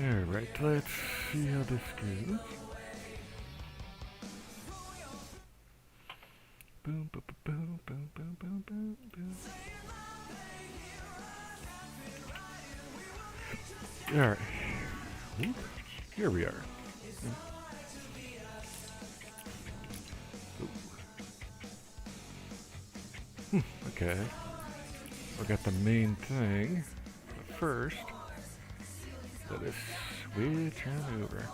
Alright, let's see how this goes. Boom, boom, boom, boom, boom, boom, boom, boom. Alright. Here we are. Okay. We got the main thing. But first, let us switch on over.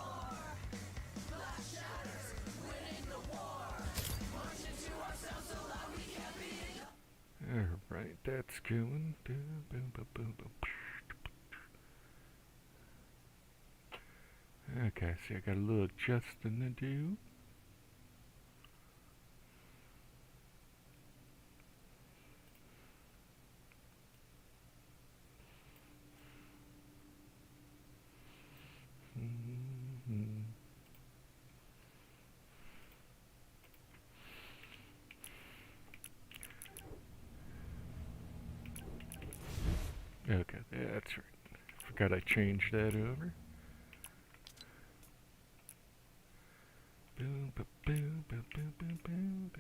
Alright, that's going. Boom, boom, boom, boom, boom. Okay, see, I got a little adjusting to do. Okay, that's right. Forgot I changed that over. Boom, boom, boom, boom, boom, boom, boom.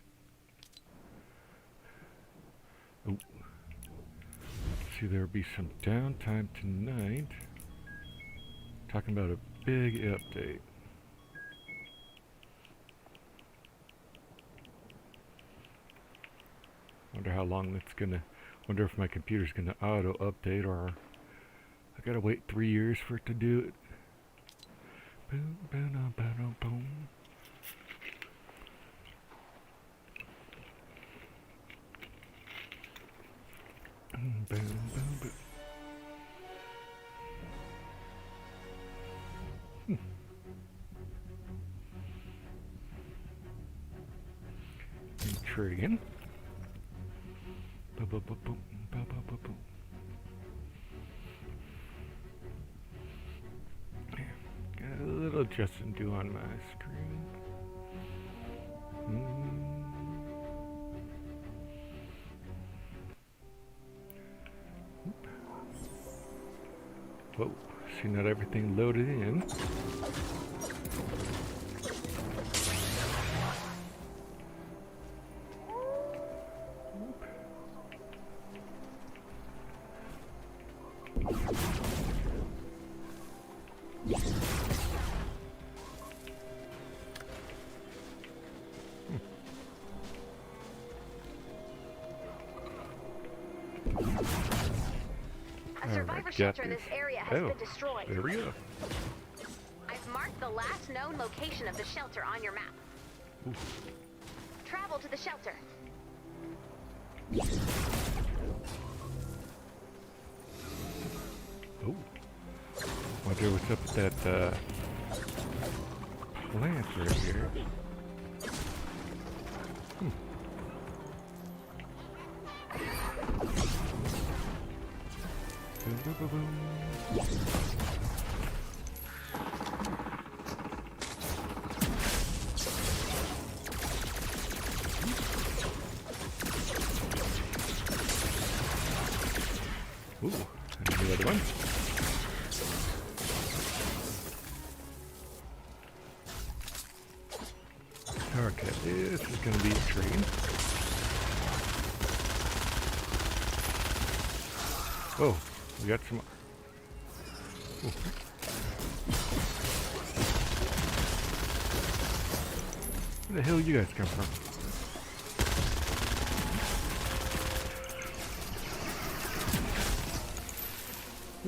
Oh. See, there'll be some downtime tonight. Talking about a big update. Wonder how long that's gonna. Wonder if my computer's gonna auto update or I gotta wait 3 years for it to do it. Boom, boom, boom, boom. Boom, boom, boom. Intriguing. Boom, boom, boom, boom, boom, boom, boom, boom. Got a little adjusting to do on my screen. Whoa, see, not everything loaded in. A survivor shelter in this area has been destroyed. There we go. I've marked the last known location of the shelter on your map. Ooh. Travel to the shelter. Oh. Wonder what's up with that plant right here. Boom, boom, boom, boom. Ooh, and the other one. Okay, this is going to be a train. Oh, we got some. Where the hell you guys come from?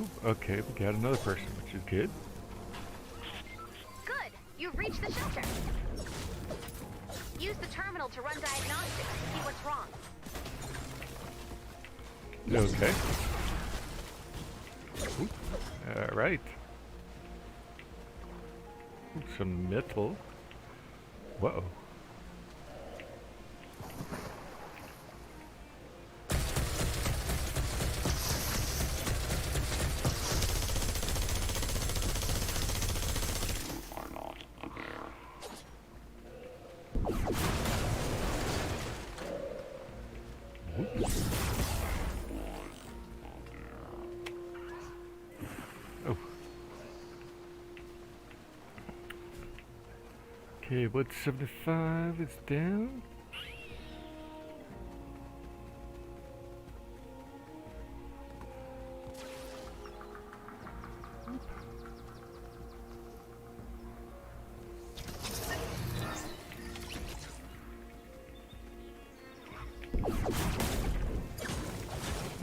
Ooh, okay, we got another person, which is good. Good. You've reached the shelter. Use the terminal to run diagnostics to see what's wrong. Okay. Alright. Some metal. Whoa. Oh. Okay, what's 75 is down?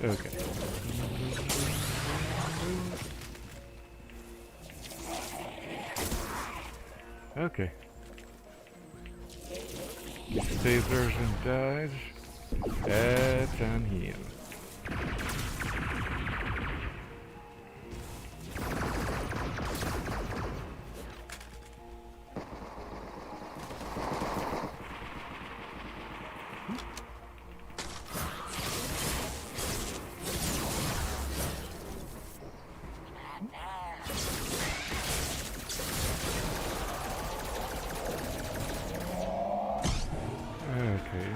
Okay. Okay. Saves ours and dies. That's on him. Okay.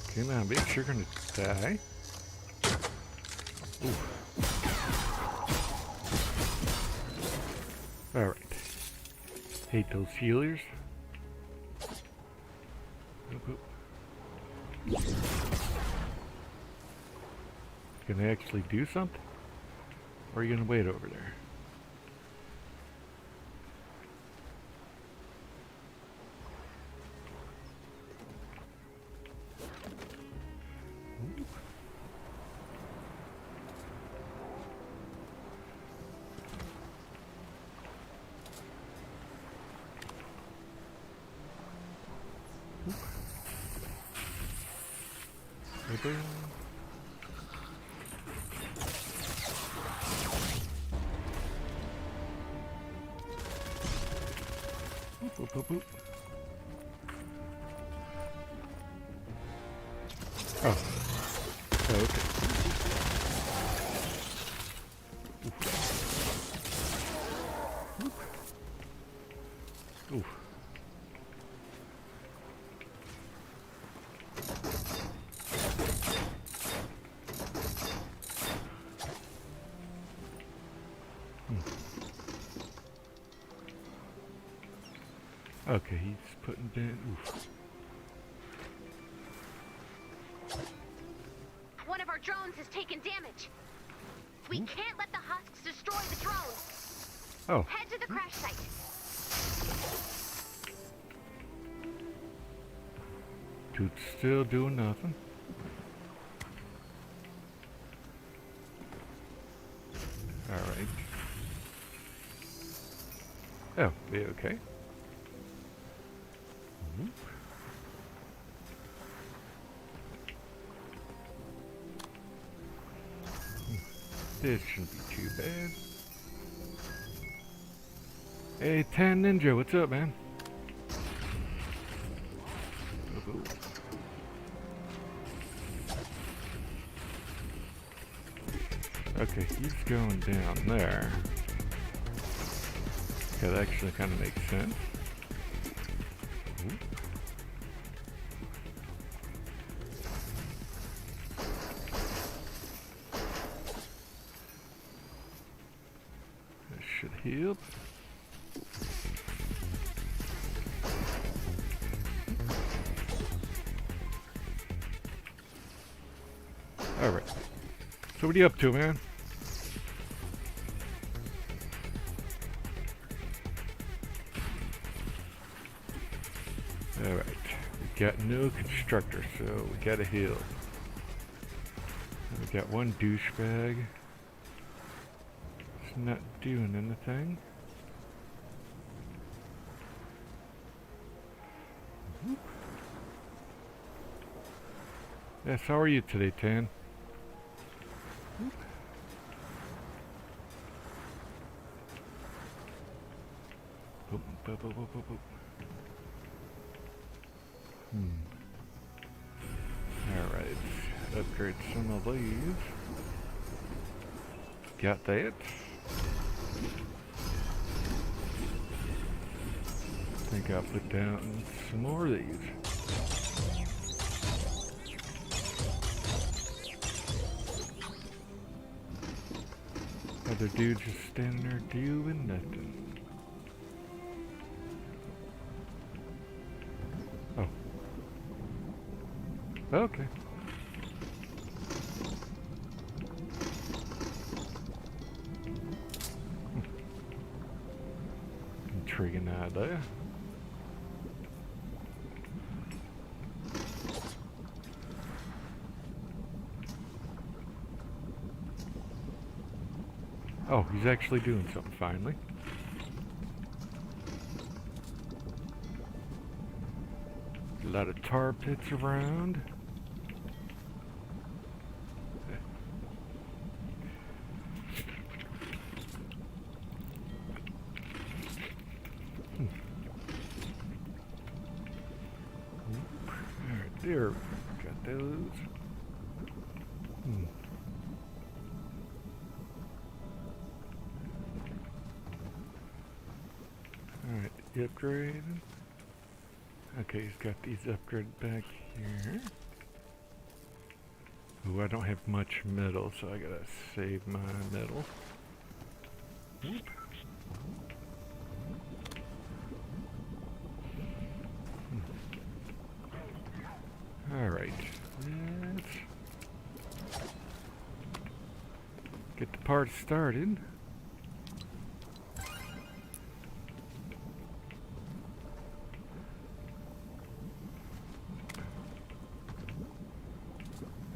Okay, now bitch, you're gonna die. Ooh. Alright. Hate those healers. Can they actually do something? Or are you gonna wait over there? Maybe. Boop, boop, boop. Oh. Oh, okay. Oof. Oof. Okay, he's putting down. Oof. One of our drones has taken damage. We can't let the husks destroy the drones. Oh. Head to the crash site. Dude's still doing nothing. Alright. Oh, be okay. This shouldn't be too bad. Hey, Tan Ninja, what's up, man? Okay, he's going down there. Okay, that actually kind of makes sense. Ooh. Yep. Alright. So what are you up to, man? Alright. We got no constructor, so we got a hill. And we got one douchebag. It's not doing anything. Yes, how are you today, Tan? Boop, boop, boop, boop, boop, boop. Alright, upgrade some of these. Got that. I think I'll put down some more of these. Other dude just standing there doing nothing. Oh. Okay. Intriguing idea. Oh, he's actually doing something finally. A lot of tar pits around. Alright, there. Got those. Alright, upgrade. Okay, he's got these upgraded back here. Ooh, I don't have much metal, so I gotta save my metal. Whoop. Alright, let's get the part started.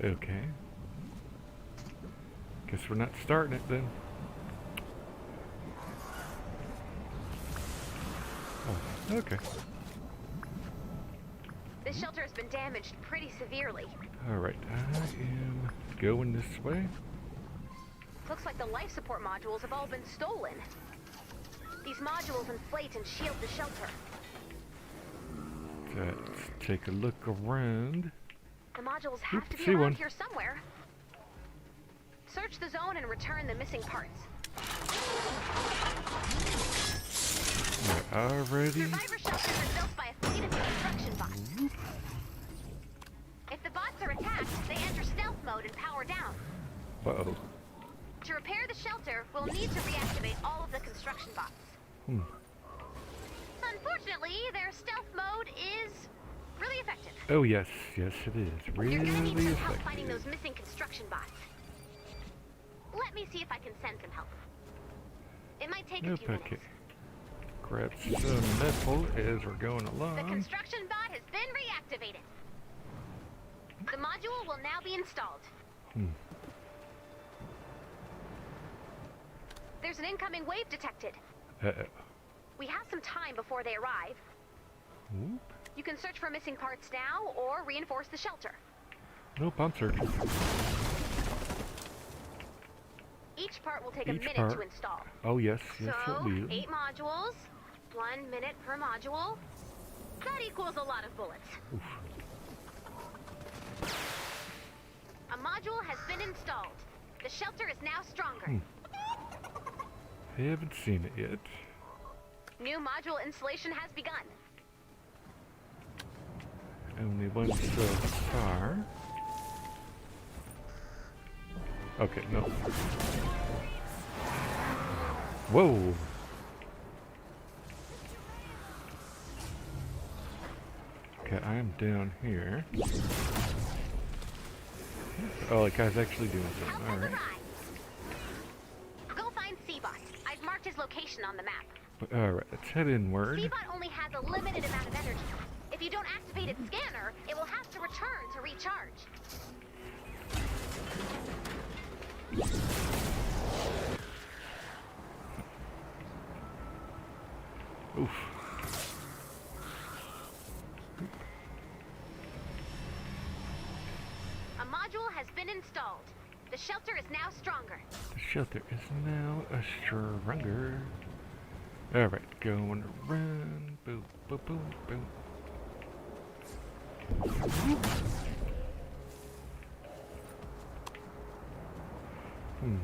Okay. Guess we're not starting it then. Oh, okay. This shelter has been damaged pretty severely. Alright, I am going this way. Looks like the life support modules have all been stolen. These modules inflate and shield the shelter. Let's take a look around. The modules have to see be around one. here somewhere. Search the zone and return the missing parts. Already. Survivor shelters are built by a fleet of construction bots. If the bots are attacked, they enter stealth mode and power down. Uh-oh. To repair the shelter, we'll need to reactivate all of the construction bots. Unfortunately, their stealth mode is really effective. Oh yes, yes it is. Really You're gonna need some help effective. finding those missing construction bots. Let me see if I can send some help. It might take a few minutes. Okay. Grab some metal as we're going The along. construction bot has been reactivated. The module will now be installed. There's an incoming wave detected. Uh-oh. We have some time before they arrive. Whoop. You can search for missing parts now or reinforce the shelter. Nope, I'm searching. Each part will take a Each minute part. to install. Oh yes, yes So, it will. 8 modules, 1 minute per module. That equals a lot of bullets. Oof. A module has been installed. The shelter is now stronger. Haven't seen it yet. New module installation has begun. Only one so far. Okay, no. Whoa! Okay, I am down here. Oh, the guy's actually doing Help something. has Alright. arrived. Go find Seabot. I've marked his location on the map. Alright, let's head inward. Seabot only has a limited amount of energy. If you don't activate its scanner, it will have to return to recharge. Oof. A module has been installed. The shelter is now stronger. The shelter is now a stronger. Alright, going around. Boom, boom, boom, boom. Hmm.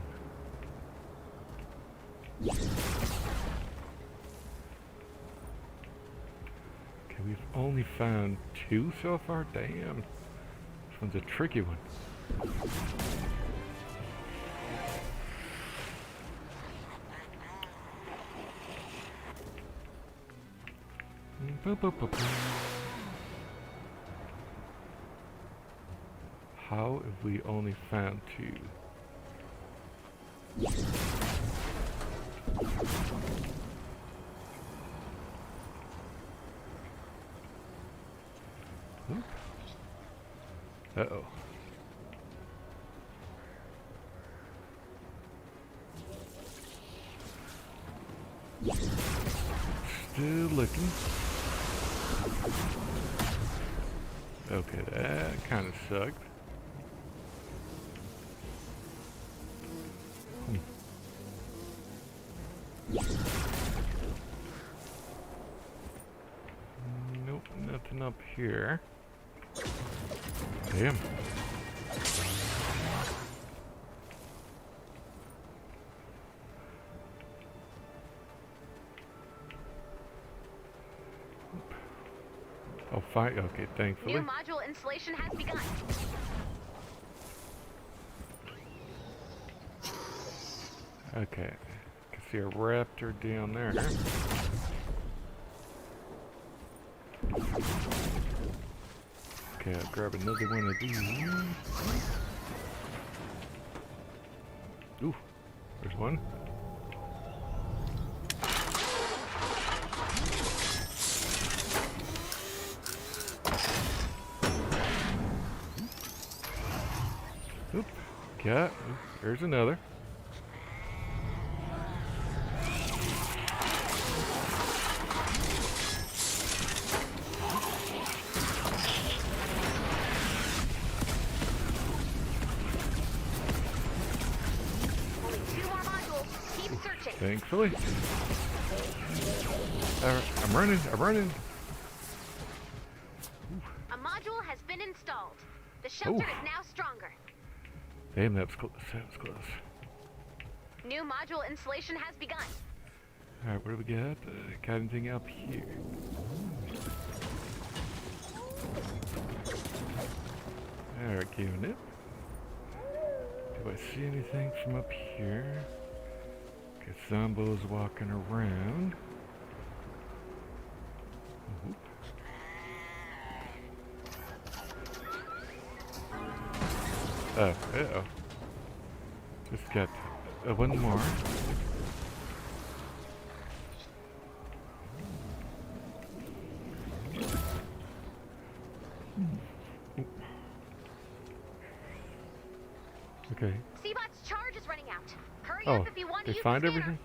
Okay, we've only found 2 so far. Damn. This one's a tricky one. Boop, boop, boop, boop. How have we only found 2? Oop. Uh-oh. Still looking. Okay, that kind of sucked. Nope, nothing up here. Damn. Oh, fine. Okay, thankfully. New module installation has begun. Okay. Can see a raptor down there. Okay, I'll grab another one of these. Ooh, there's one. Oop, cat. Oop, there's another. Only 2 more modules. Keep searching. Thankfully. I'm running. I'm running. A module has been installed. The shelter Ooh. is now stronger. Damn, that was close. That was close. New module installation has begun. Alright, what do we got? Got anything up here? Alright, giving it. Do I see anything from up here? Okay, Zombo's walking around. Whoop. Oh, uh-oh. Just got one more. Okay. Seabot's charge is running out. Hurry Oh, up if you want to they use find the scanner. everything?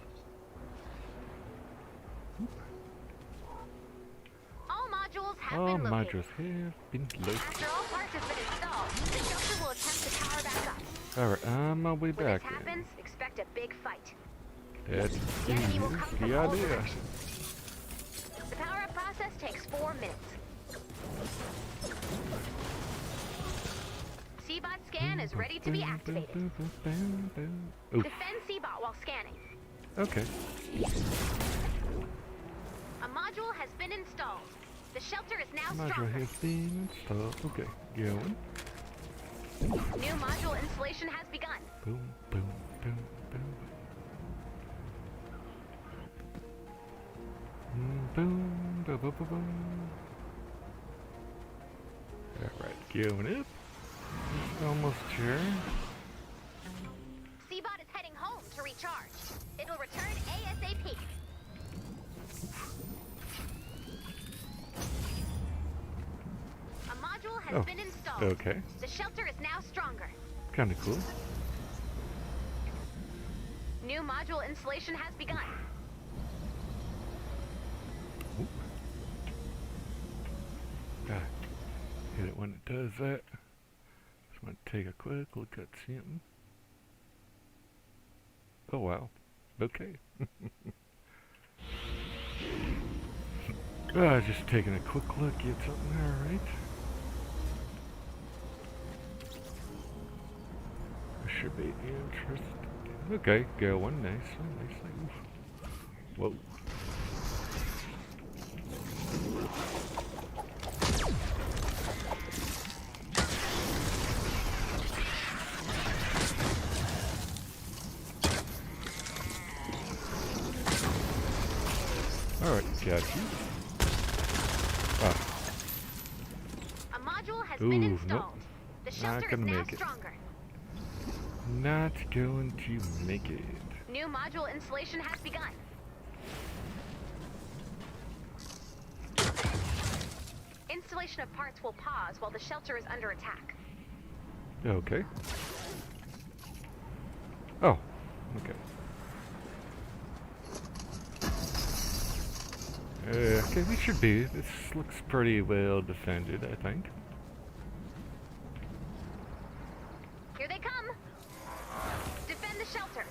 All modules have All been located. modules have been located. After all parts have been installed, the shelter will attempt to power back up. Alright, I'm on my way When back this then. happens, expect a big fight. That The enemy will is come from the all idea. directions. The power-up process takes 4 minutes. Seabot scan is ready to be activated. Oof. Defend Seabot while scanning. Okay. A module has been installed. The shelter is now Module stronger. has been installed. Okay, going. New module installation has begun. Boom, boom, boom, boom. Boom, boom, boom, boom, boom. Going up. Almost here. Seabot is heading home to recharge. It'll return ASAP. A module has been installed. Okay. The shelter is now stronger. Kind of cool. New module installation has begun. Oop. Ah, hit it when it does that. Just want to take a quick look at something. Oh wow. Okay. Just taking a quick look at something there, right? Should be interesting. Okay, going nicely, nicely. Whoa. Alright, got you. Ah. A module has been Ooh, installed. nope. The shelter Not is gonna now make it. stronger. Not going to make it. New module installation has begun. Installation of parts will pause while the shelter is under attack. Okay. Oh, okay. Okay, we should be. This looks pretty well defended, I think. Here they come. Defend the shelter.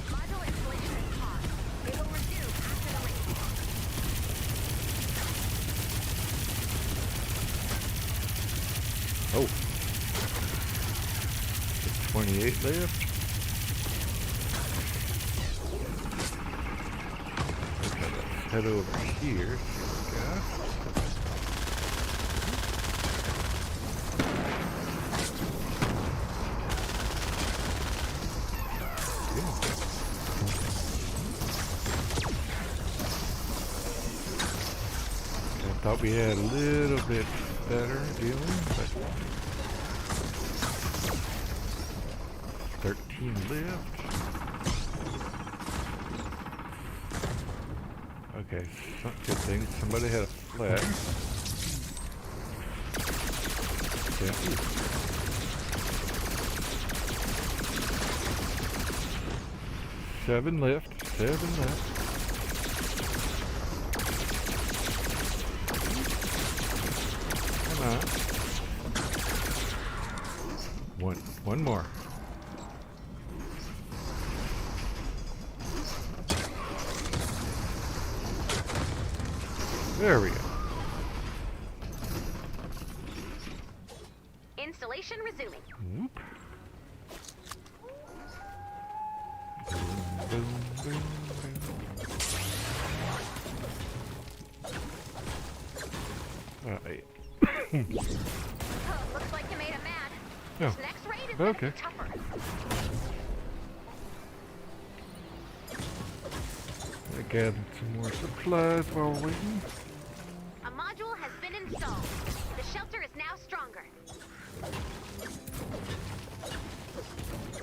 Module installation is paused. It will resume after the rain. Oh. 28 left. Okay, let's head over here. I thought we had a little bit better dealing, but 13 left. Okay, good thing somebody had a flag. Yeah. Seven left. Come on. One more. There we go. Installation resuming. Whoop. Boom, boom, boom. Alright. Oh, looks like you made him mad. Oh. This next raid is gonna Okay. be tougher. I gathered some more supplies while waiting. A module has been installed. The shelter is now stronger.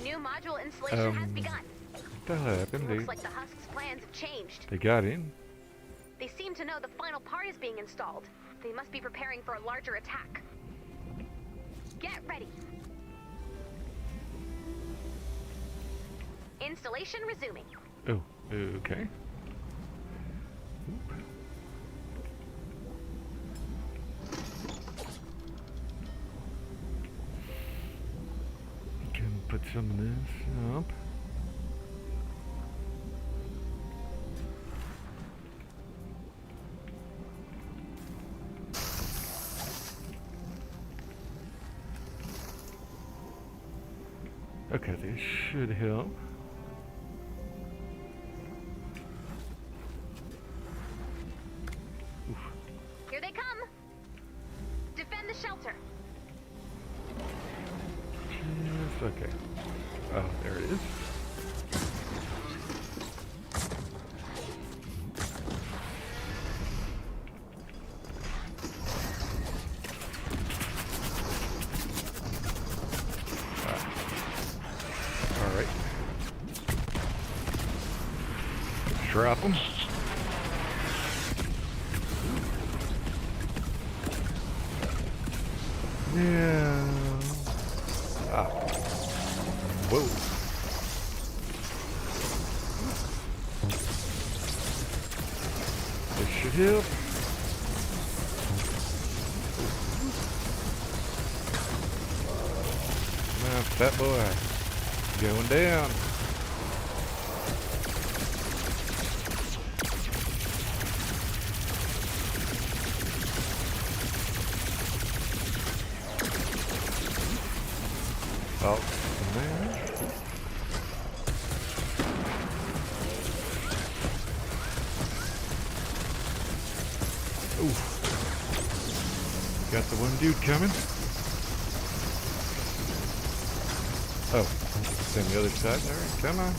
New module installation has begun. What the hell happened? Looks like the Husk's plans have changed. They got in. They seem to know the final part is being installed. They must be preparing for a larger attack. Get ready. Installation resuming. Oh, okay. Can put some of this up. Okay, this should help. Oof. Here they come. Defend the shelter. Yes, okay. Oh, there it is. drop them. Yeah. Ah. Whoa. This should help. Come on, fat boy. Going down. Oh, man. Ooh. Got the one dude coming. Oh, it's on the other side there. Come on.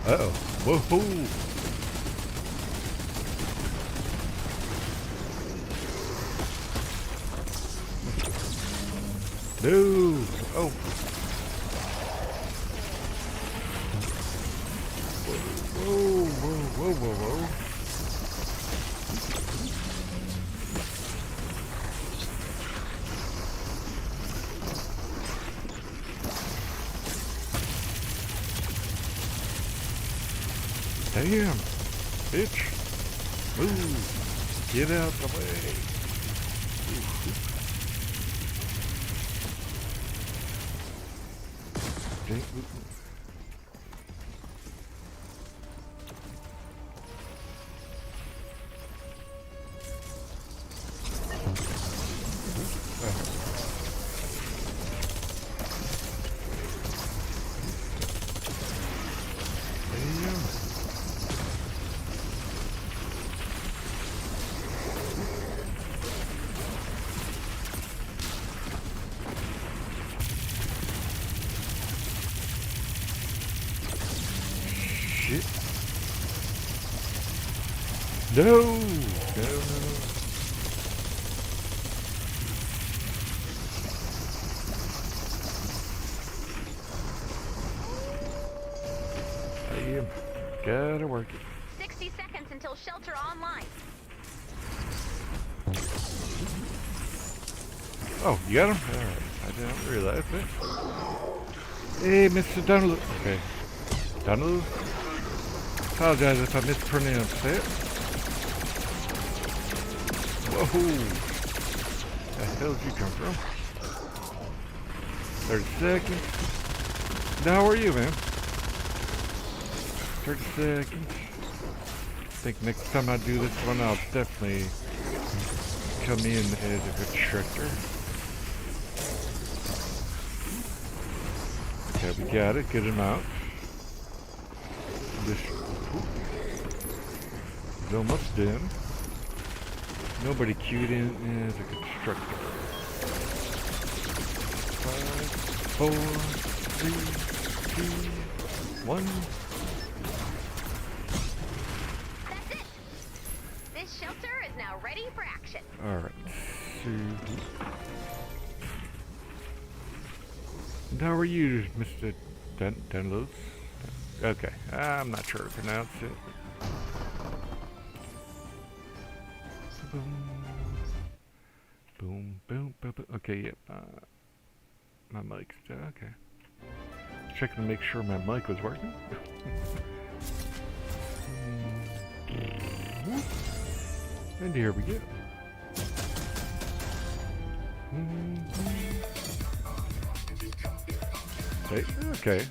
Uh-oh. Whoa-hoo. No! Oh! Whoa, whoa, whoa, whoa, whoa. Damn! Bitch! Move! Get out the way! Dang. Shit. No! No, no, no. I am. Gotta work it. 60 seconds until shelter online. Oh, you got him? Alright. I didn't realize it. Hey, Mr. Donald. Okay. Donald? Apologize if I mispronounced it. Whoa! The hell did you come from? 30 seconds. Now, how are you, man? 30 seconds. I think next time I do this one, I'll definitely come in as a constructor. Okay, we got it. Get him out. This is almost done. Nobody queued in as a constructor. 5, 4, 3, 2, 1. That's it. This shelter is now ready for action. Alright. So, how are you, Mr. Denlos? Okay, I'm not sure how to pronounce it. Boom, boom, boom, boom, boom. Okay, yep. My mic's okay. Checking to make sure my mic was working. And here we go. Hey, okay.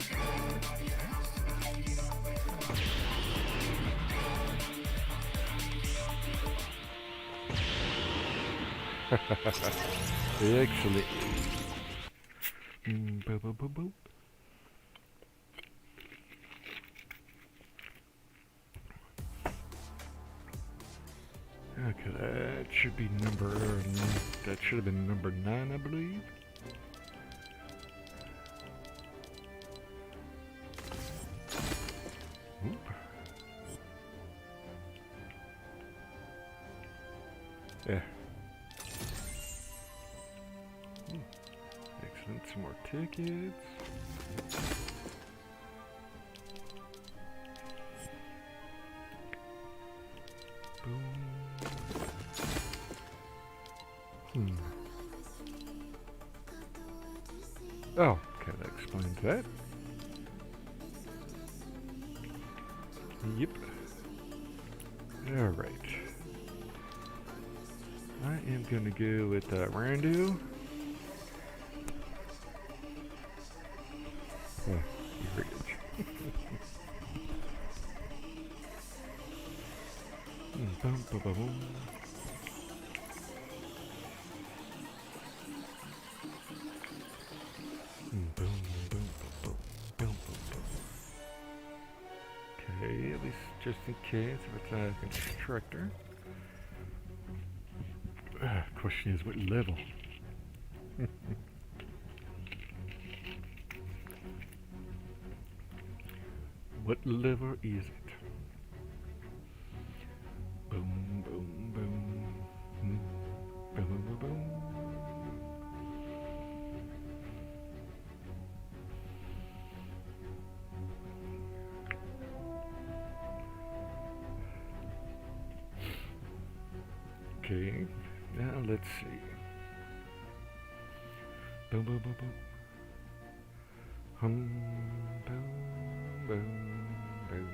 Excellent. Boop, boop, boop, boop. Okay, that should be number. That should have been number 9, I believe. Oop. Yeah. Excellent. Some more tickets. Oh, okay, that explains that. Yep. Alright. I am gonna go with Randu. Oh, you rich. Bum, bum, bum, bum. Boom, boom, boom, boom, boom, boom, boom. Okay, at least just in case if it's a constructor. Question is, what level? What level is it? Boom, boom, boom. Boom, boom, boom, boom. Okay, now let's see. Boom, boom, boom, boom. Boom, boom, boom.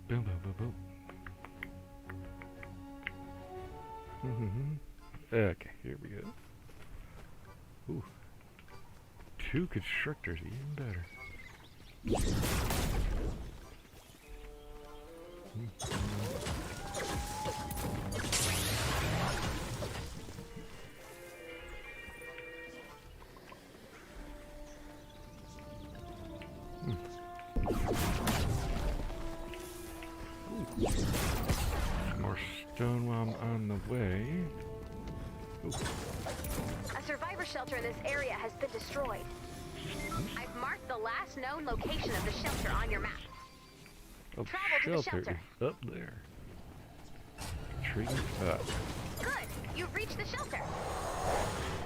Boom, boom, boom, boom. Okay, here we go. Ooh. 2 constructors, even better. More stone while I'm on the way. Ooh. A survivor shelter in this area has been destroyed. I've marked the last known location of the shelter on your map. Oh, Travel to the shelter. is up there. Tree up. Good. You've reached the shelter.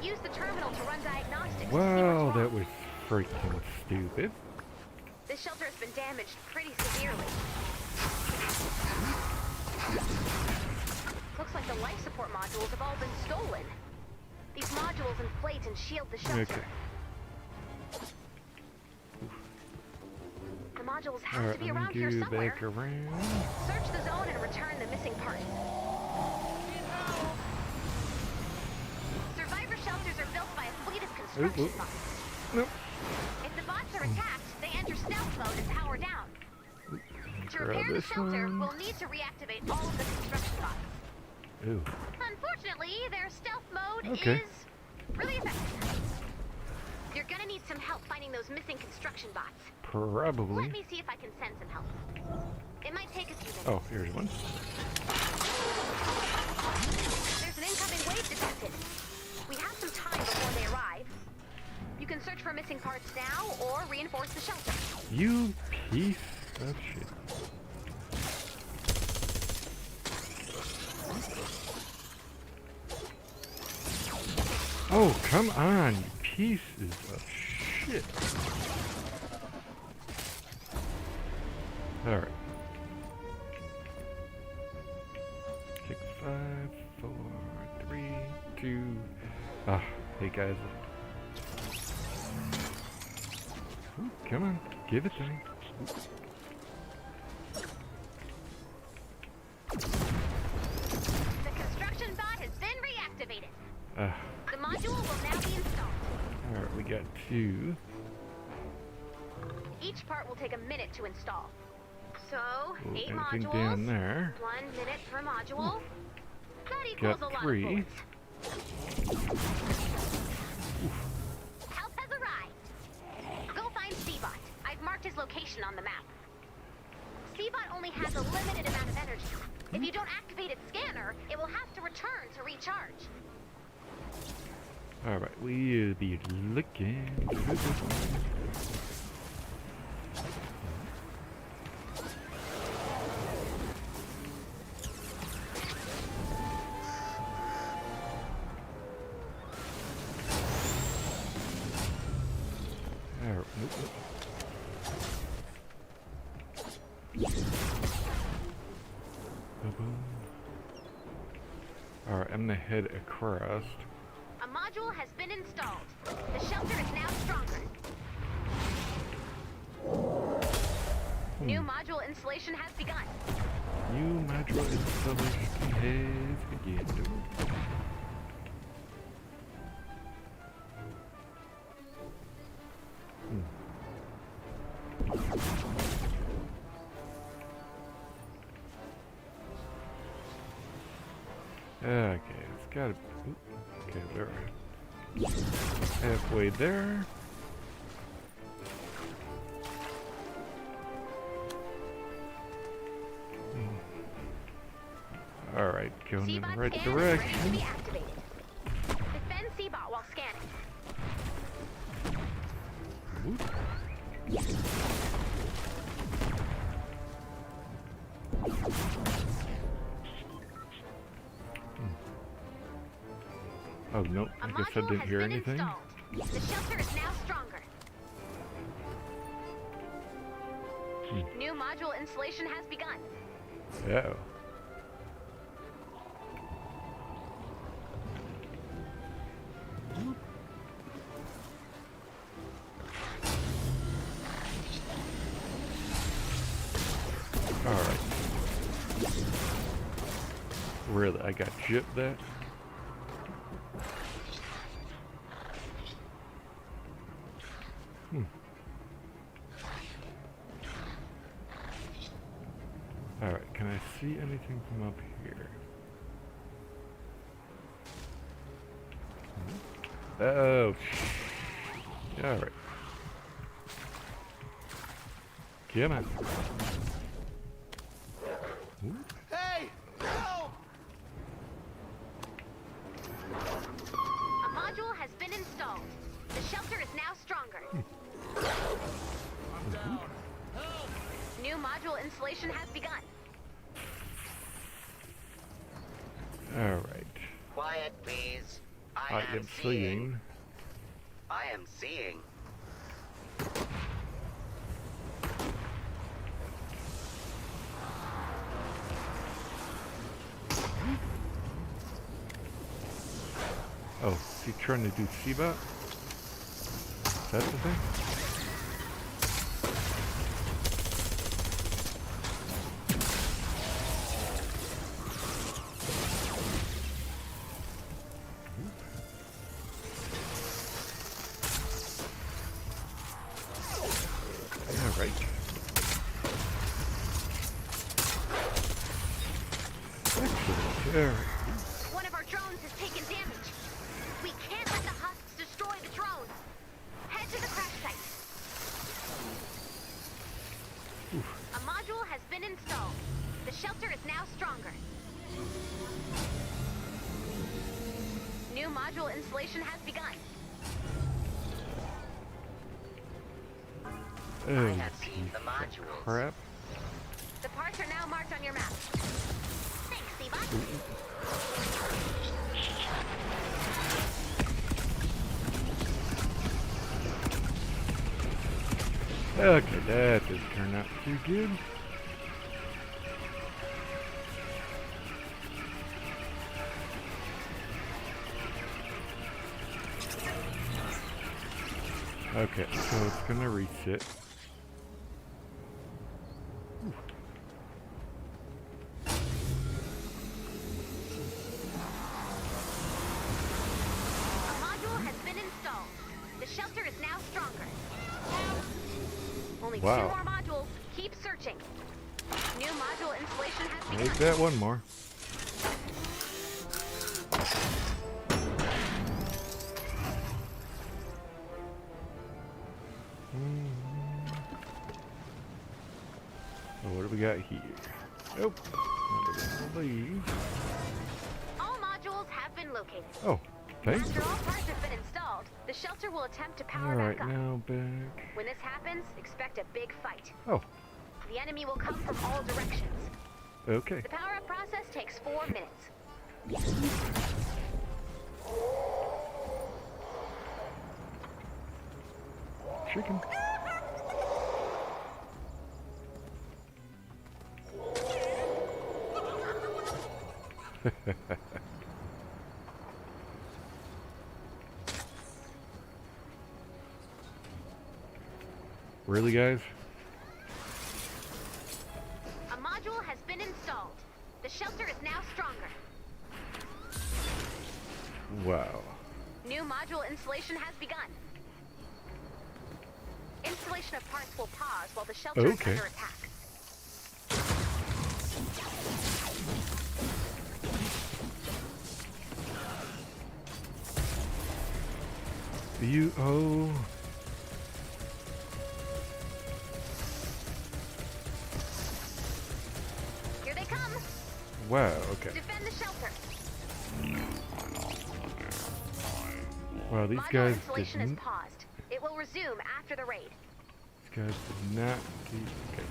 Use the terminal to run diagnostics to see Wow, what's that wrong. was freaking stupid. This shelter has been damaged pretty severely. Looks like the life support modules have all been stolen. These modules inflate and shield the shelter. Okay. The modules have Alright, to be let around me here go somewhere. back around. Search the zone and return the missing parts. Survivor shelters are built by a fleet of construction Oop. bots. Nope. If the bots are attacked, they enter stealth mode and power down. To Grab repair the this shelter, one. we'll need to reactivate all of the construction bots. Ooh. Unfortunately, their stealth mode Okay. is really effective. You're gonna need some help finding those missing construction bots. Probably. Let me see if I can send some help. It might take a few minutes. Oh, here's one. There's an incoming wave detected. We have some time before they arrive. You can search for missing parts now or reinforce the shelter. You piece of shit. Oh, come on, you pieces of shit. Alright. 6, 5, 4, 3, 2. Ah, hey guys. Ooh, come on, give it to me. The construction bot has been reactivated. Ah, The module will now be installed. alright, we got 2. Each part will take a minute to install. So, Ooh, 8 anything modules. down there? 1 minute per module. That equals Got a lot 3. of bullets. Help has arrived. Go find Seabot. I've marked his location on the map. Seabot only has a limited amount of energy. If you don't activate its scanner, it will have to return to recharge. Alright, we'll be looking through this one. Alright, nope. Boom. Alright, I'm gonna head across. A module has been installed. The shelter is now stronger. New module installation has begun. New module installation has begun. Okay, it's gotta. Okay, we're halfway there. All right, going in the Seabot right scan is ready to direction. be activated. Defend Seabot while scanning. Whoop. Oh no, A I guess I module didn't has hear been anything. installed. The shelter is now stronger. New module installation has begun. Oh. Alright. Really, I got gypped that? Alright, can I see anything from up here? Oh, alright. Come on. Ooh. Hey! Help! A module has been installed. The shelter is now stronger. I'm down. Help! New module installation has begun. Alright. Quiet, please. I am seeing. I am seeing. Oh, is he trying to do Seabot? Is that the thing? Alright. Excellent. Alright. One of our drones has taken damage. We can't let the husks destroy the drone. Head to the crash site. A module has been installed. The shelter is now stronger. New module installation has begun. Oh, I have seen piece the of modules. crap. The parts are now marked on your map. Thanks, Seabot. Okay, that didn't turn out too good. Okay, so it's gonna reset. A module has been installed. The shelter is now stronger. Only Wow. 2 more modules. Keep searching. New module installation has begun. Make that one more. So what do we got here? Nope. Not what I believe. All modules have been located. Oh, thanks. After all parts have been installed, the shelter will attempt to power Alright, back up. now back. When this happens, expect a big fight. Oh, The enemy will come from all directions. okay. The power-up process takes 4 minutes. Chicken. Really, guys? A module has been installed. The shelter is now stronger. Wow. New module installation has begun. Installation of parts will pause while the shelter Okay. is under attack. Oh. Here they come. Wow, okay. Defend the shelter. Wow, these Module guys installation did is paused. It will resume after the raid. these guys did not keep okay.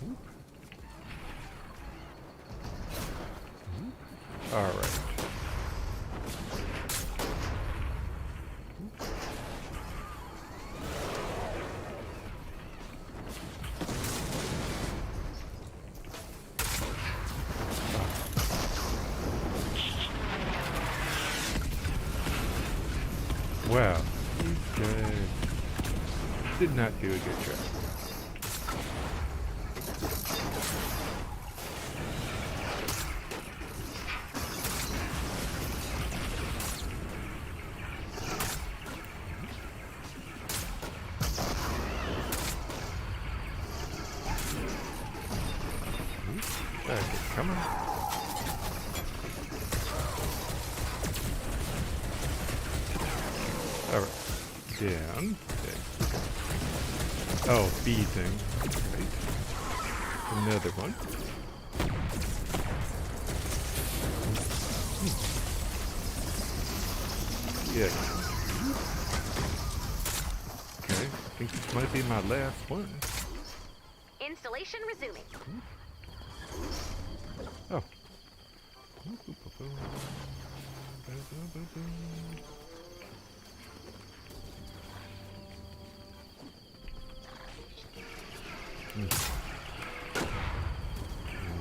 Whoop. Whoop. Alright. Wow, these guys did not do a good job. Okay, come on. Alright. Down. Okay. Oh, B thing. Right. Another one. Yeah. Okay. I think this might be my last one. Installation resuming. Oh.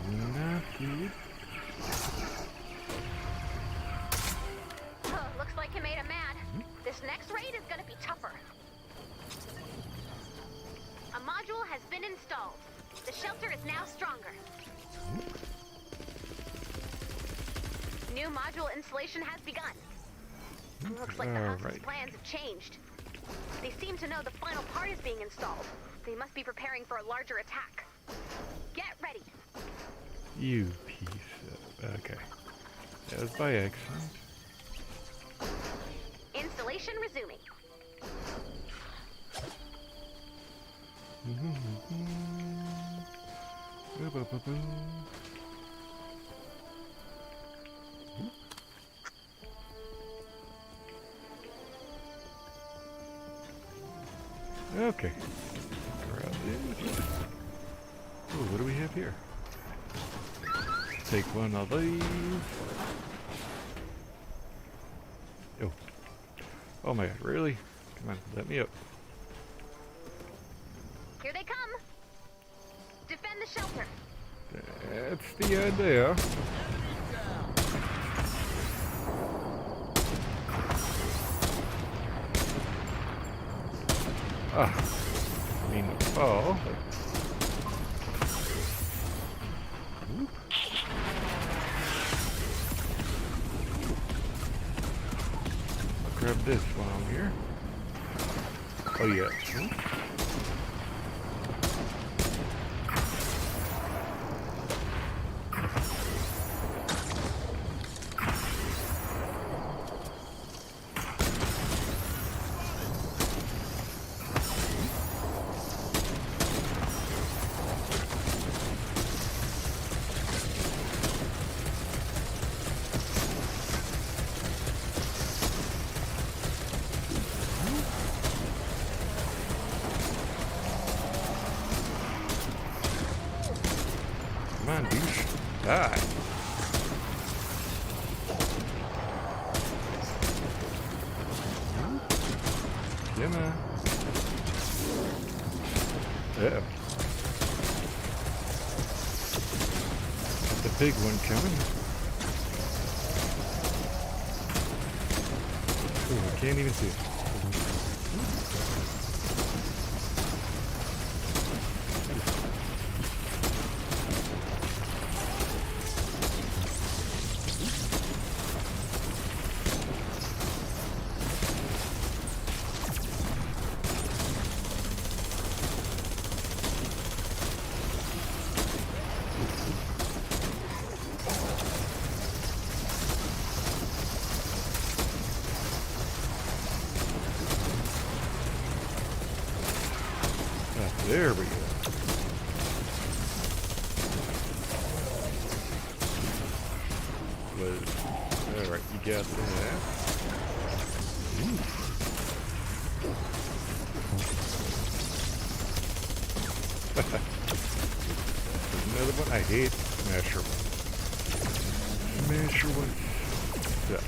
Not good. Looks like you made him mad. This next raid is gonna be tougher. A module has been installed. The shelter is now stronger. New module installation has begun. Looks like the house's Alright. plans have changed. They seem to know the final part is being installed. They must be preparing for a larger attack. Get ready. You piece of... Okay. That was by accident. Installation resuming. Okay. Oh, what do we have here? Take one of these. Oh. Oh my god, really? Come on, let me up. Here they come. Defend the shelter. That's the idea. Ah. I mean, fall. Whoop. I'll grab this while I'm here. Oh yeah. Whoop. Come on, douche. Die. Come on. Uh-oh. Got the big one coming. Ooh, I can't even see it. There we go. Alright, you got that. Ooh. Another one. I hate Smasher ones. Smasher ones suck.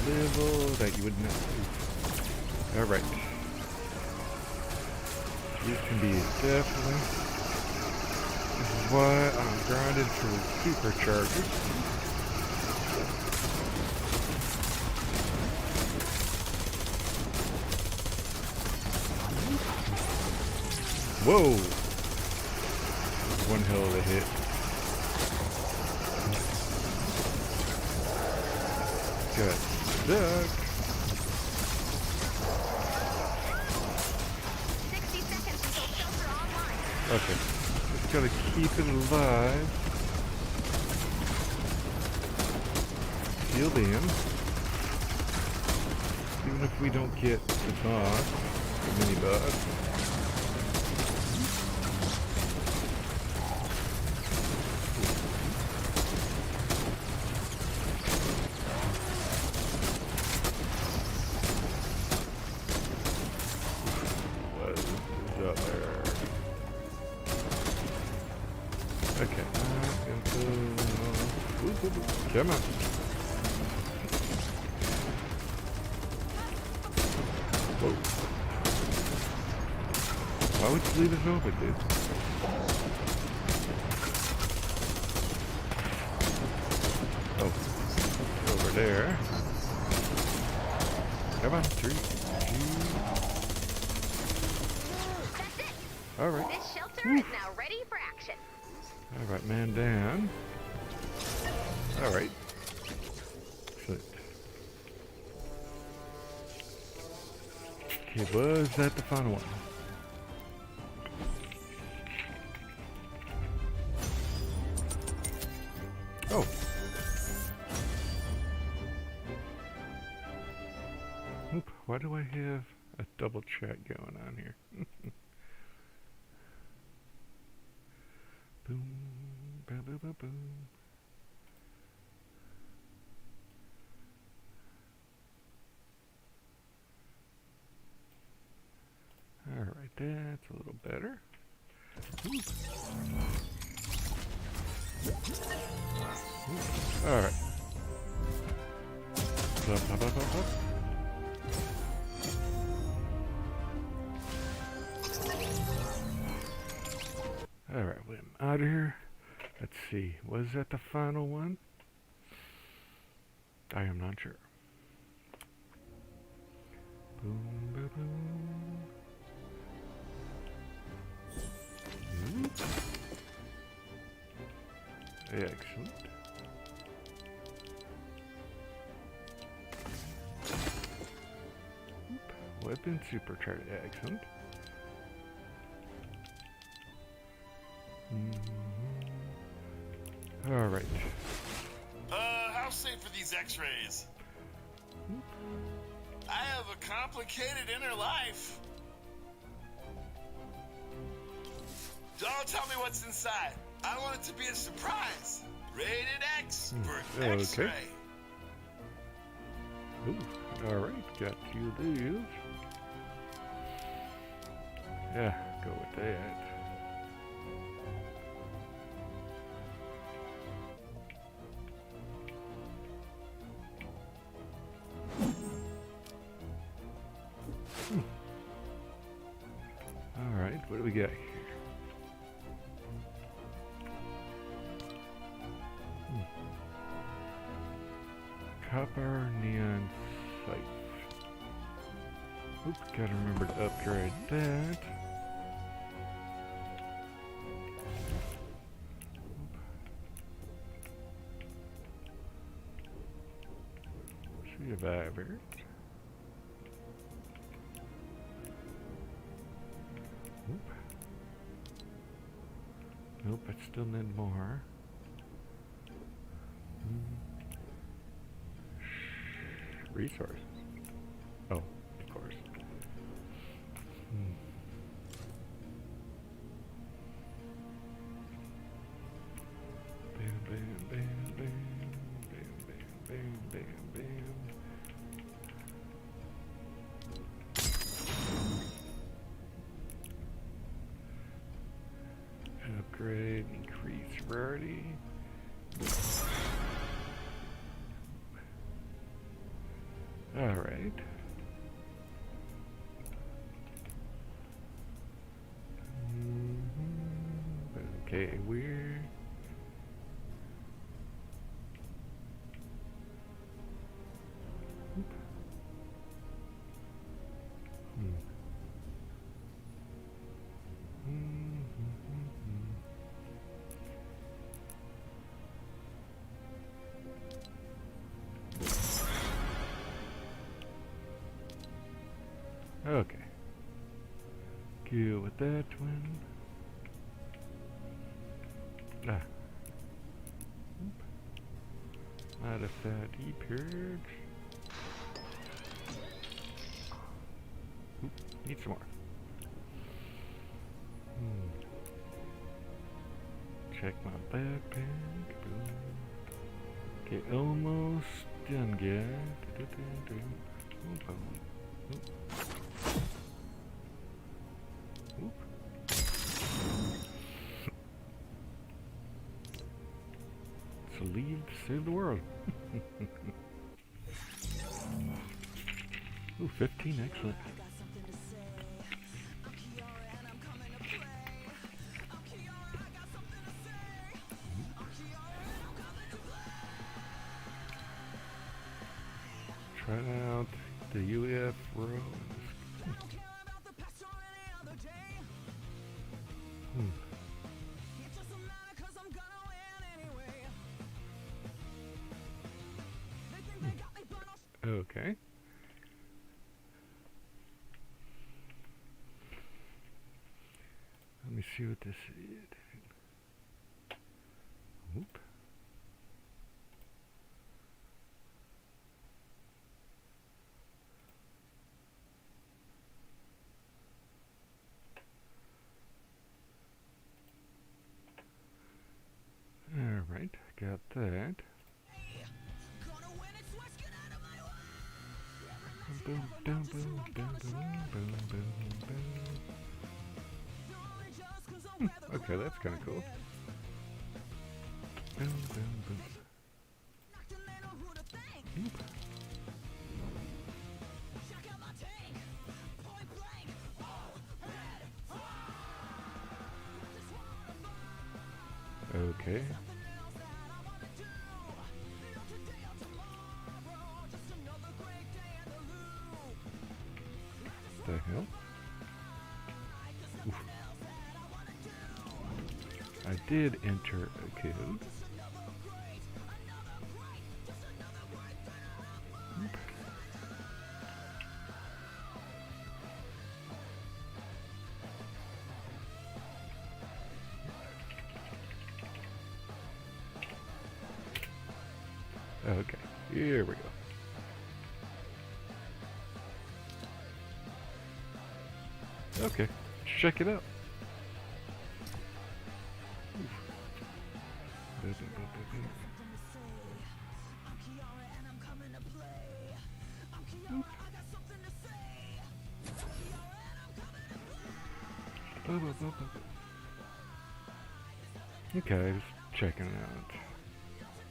Level that you would not do. Alright. These can be definitely. This is why I'm grinding for the superchargers. Whoa! One hell of a hit. Got stuck. 60 seconds until shelter online. Okay. Just gotta keep it alive. Sealed in. Even if we don't get the boss, the mini boss. Okay. Come on. Whoa. Why would you leave us open, dude? Oh. Over there. Come on. 3, 2. That's it. Alright. This shelter is now ready for action. Alright, man down. Alright. Excellent. Okay, was that the final one? Oh. Oop, why do I have a double chat going on here? Boom, boom, boom, boom, boom. Alright, that's a little better. Ooh. Ooh. Alright. Up, up, up, up, up. Alright, I'm out of here. Let's see. Was that the final one? I am not sure. Boom, boom, boom. Excellent. Weapon supercharge. Excellent. All right. How safe are these X-rays? I have a complicated inner life. Don't tell me what's inside. I want it to be a surprise. Rated X for okay. X-ray. Ooh, all right, got you these. Yeah, go with that. All right, what do we got here? Copper neon sight. Oops, gotta remember to upgrade that. Survivor. Nope, I still need more. Resources. Oh, of course. Okay, we're... Oop. Hmm. Okay. Deal with that one. Ah. Oop. Out of that E-purge. Oop. Need some more. Check my backpack. Okay, almost done, guys. Oop. Oop. So leave to save the world. Ooh, 15, excellent. Try out the UF rose. Okay. Let me see what this is. Oop. Alright, got that. Boom, boom, boom, boom, boom, boom, boom. Okay, that's kind of cool. Boom, boom, boom. Oop. Okay. The hell? Oof. I did enter a code. Oop. Okay, here we go. Okay, check it out. Okay, just checking it out.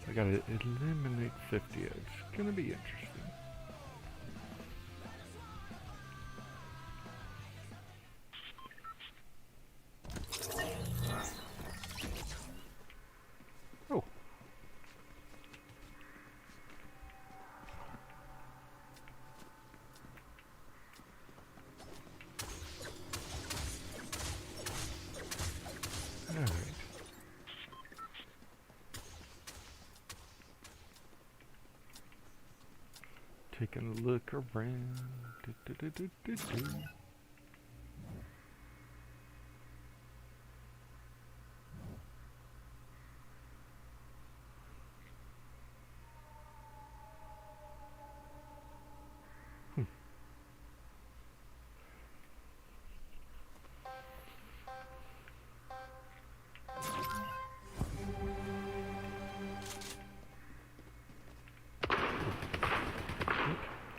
I gotta eliminate 50. It's gonna be interesting. Oh. Alright. Taking a look around.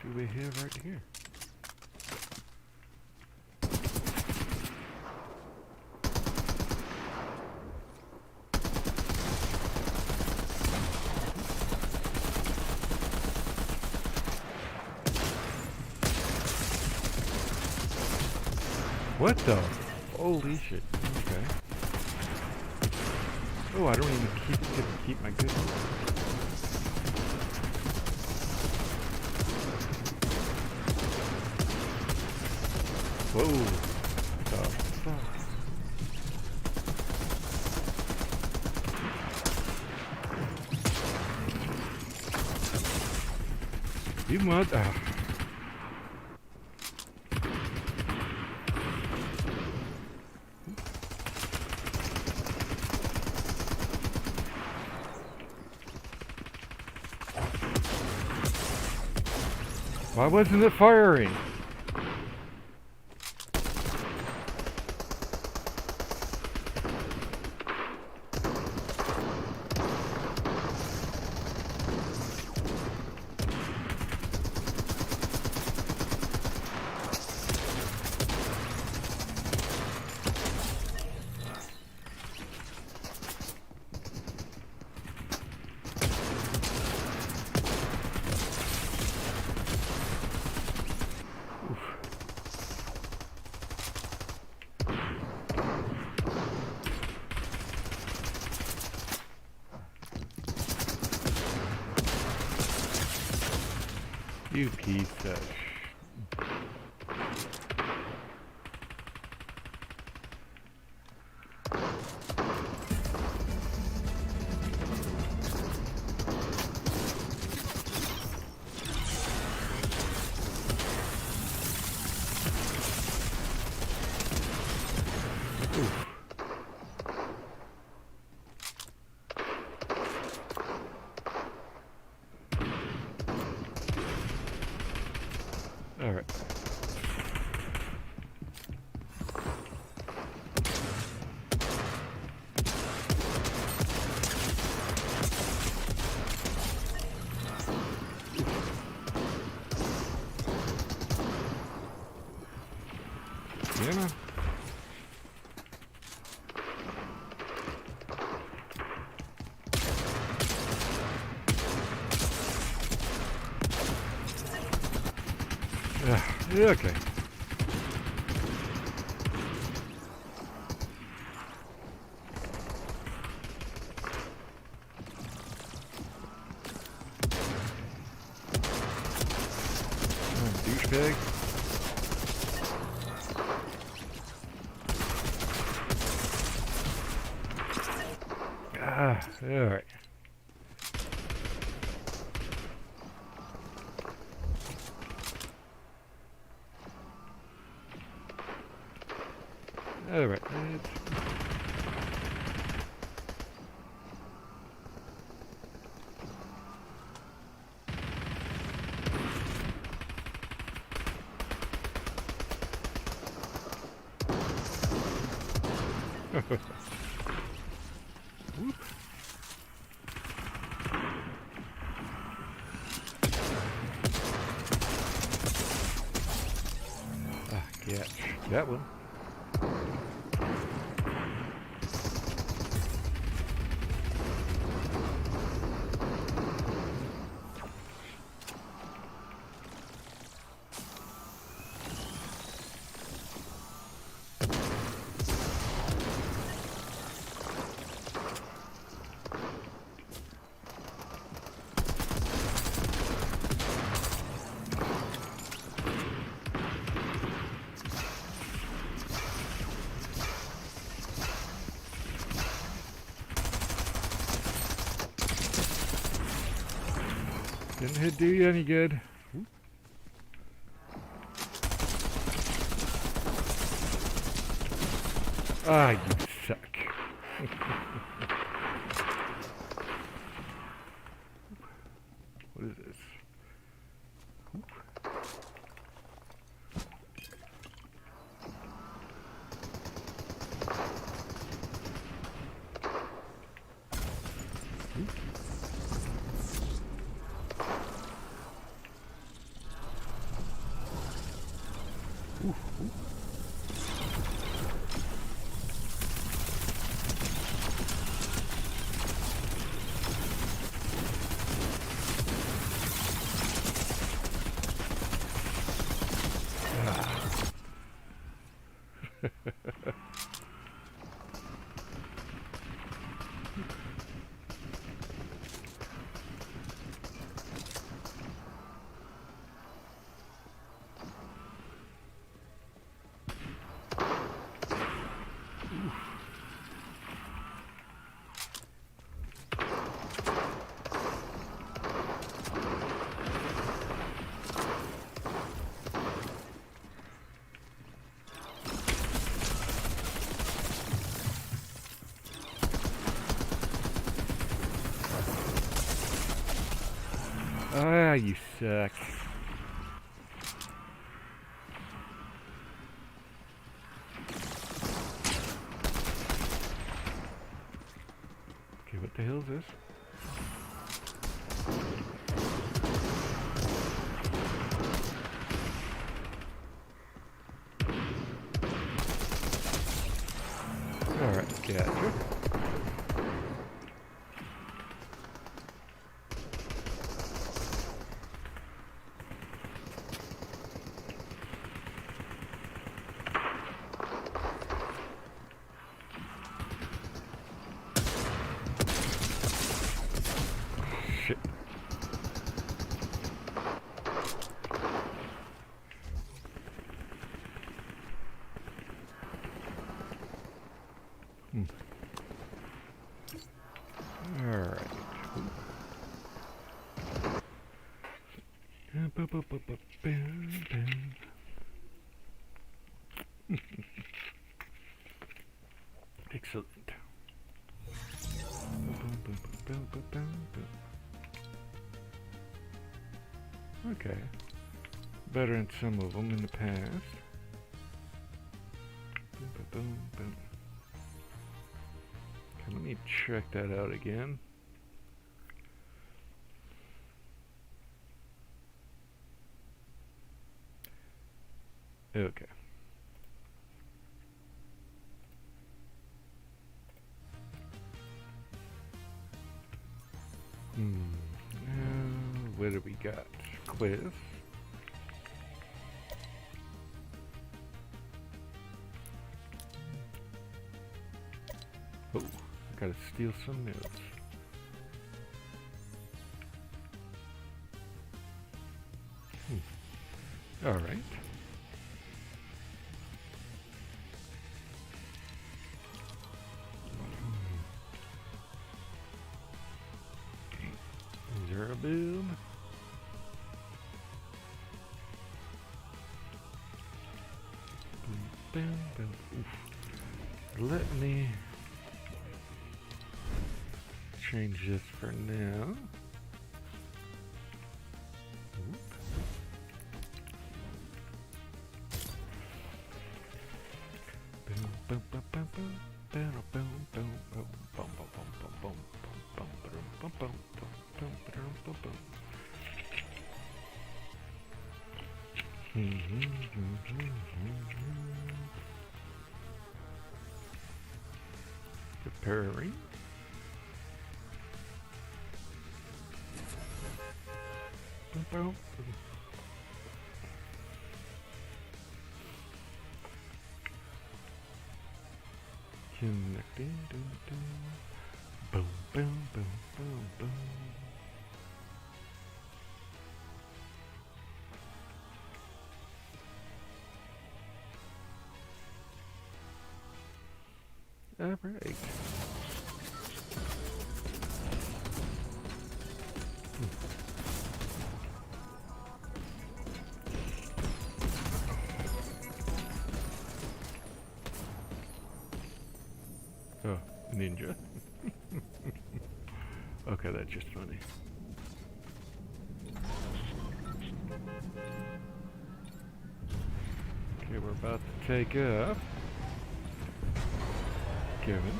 What do we have right here? What the? Holy shit. Okay. Oh, I don't even get to keep my good. Whoa. The fuck? You mother. Why wasn't it firing? You piece of Alright. Yeah, man. Yeah, okay. Douchebag. Alright. Alright, Whoop. Catch that one. Didn't it do you any good? Ah, you suck. What is this? you suck. Okay, what the hell is this? Alright, gotcha. Shit. Alright. Excellent. Okay. Better than some of them in the past. Okay, let me check that out again. Okay. What do we got? Quiz. Oh, I gotta steal some notes. All right. Zero boom. Boom, boom. Oof. Let me change this for now. Oop. Boom, boom, boom, boom, boom. Boom, boom, boom, boom, boom, boom, boom, boom, boom, boom, boom, boom, boom, boom. Preparing. Boom, boom. Connecting. Boom, boom, boom, boom, boom. All right. Oh, ninja. Okay, that's just funny. Okay, we're about to take up. Kevin.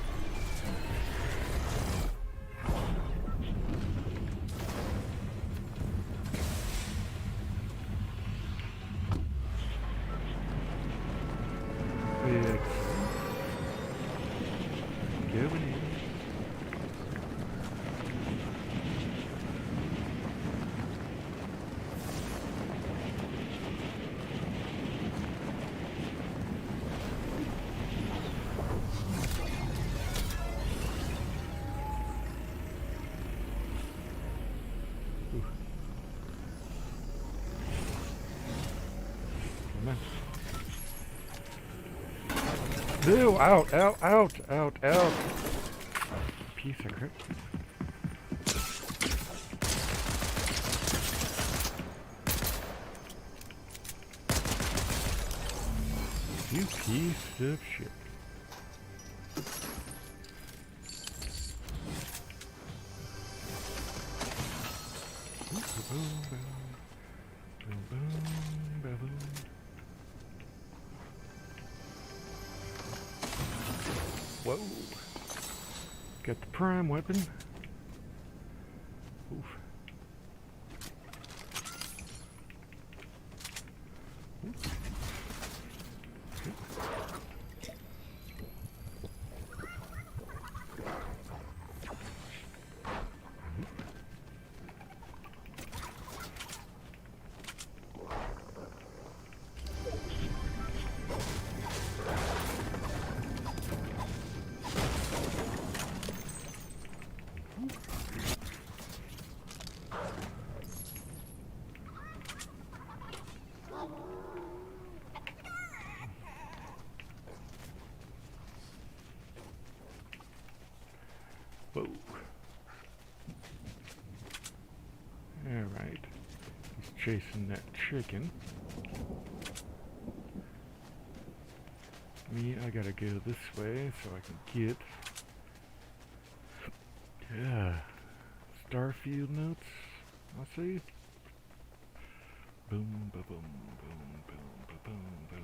Excellent. Kevin in. No, out, out, out, out, out. Piece of crap. You piece of shit. Boom, boom, boom. Whoa. Got the prime weapon. Oof. Whoa. Alright. He's chasing that chicken. Me, I gotta go this way so I can get... Yeah. Starfield notes. I'll see. Boom, ba boom, boom, boom, ba boom, boom.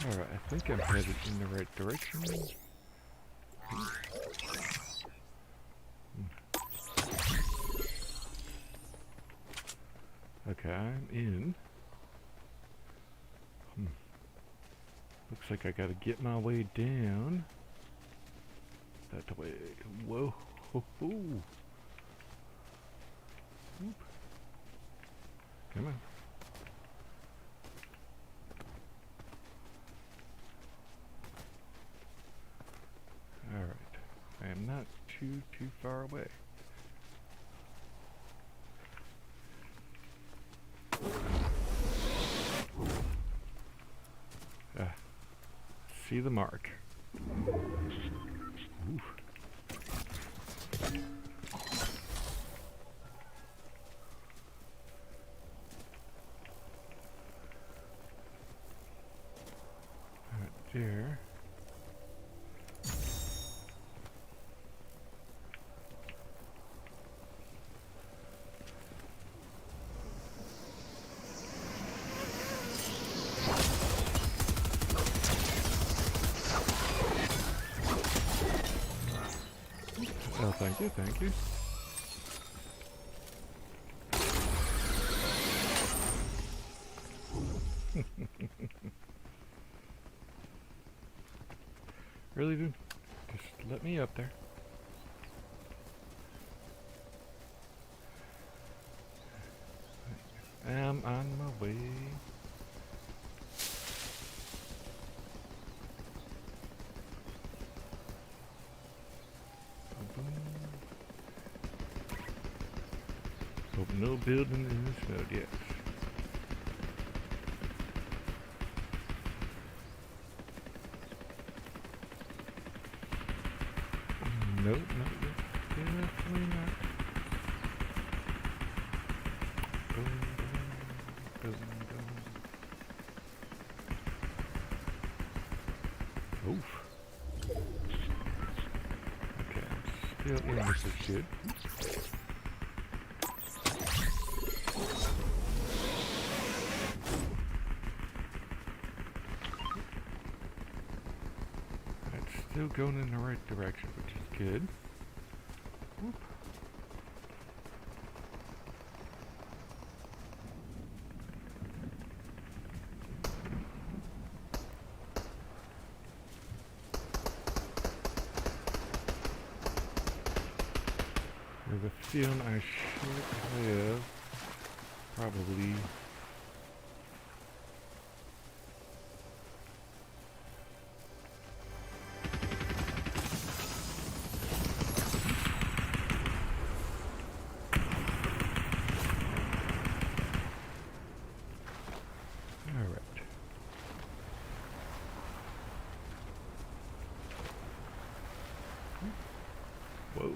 Alright, I think I'm headed in the right direction. Okay, I'm in. Looks like I gotta get my way down. That way. Whoa. Ho, ho. Oop. Come on. Alright. I am not too far away. See the mark. Ooh. Right there. Oh, thank you, thank you. Really, dude? Just let me up there. I'm on my way. Hope no building in this node yet. Nope, not yet. Definitely not. Boom, boom, boom, boom. Oof. Okay, I'm still in with this shit. Still going in the right direction, which is good. Whoop. There's a feeling I should have probably Whoa.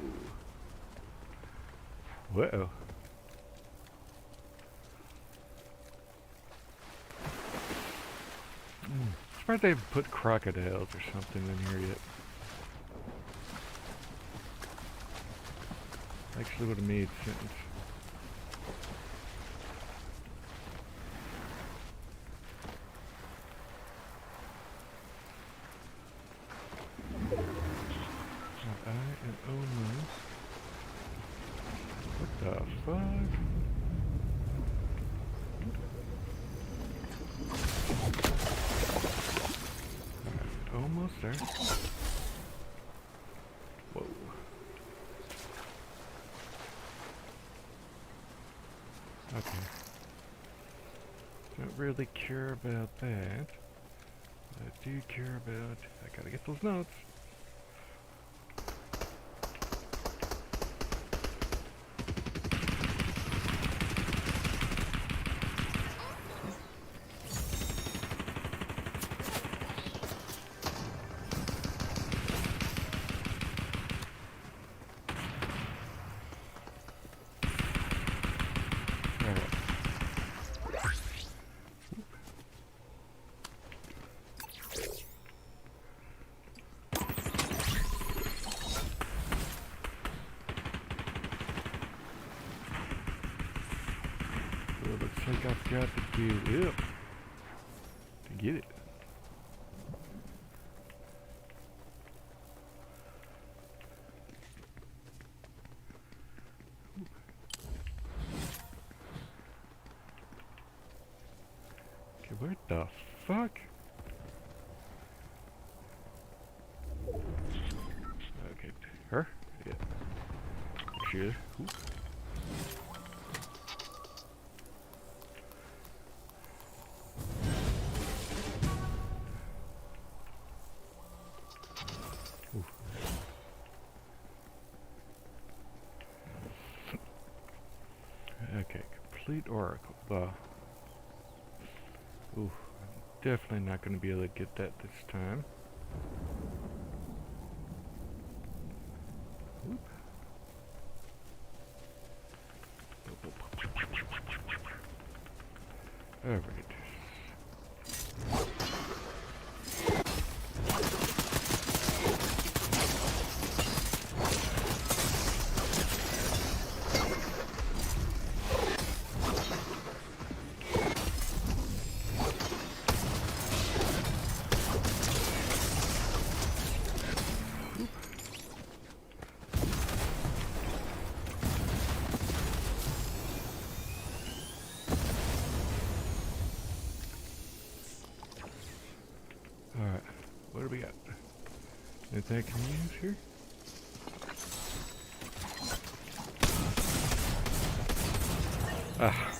Whoa. Surprised they haven't put crocodiles or something in here yet. Actually would have made sense. I am almost... What the fuck? Alright, almost there. Whoa. Okay. Don't really care about that. I do care about... I gotta get those notes. Looks like I've got to do it to get it. Okay, what the fuck? Okay, her? Yeah. Sure. Ooh. Okay, complete oracle. Ooh, I'm definitely not going to be able to get that this time. Oop. All right. Alright, what do we got? Anything I can use here? Ah.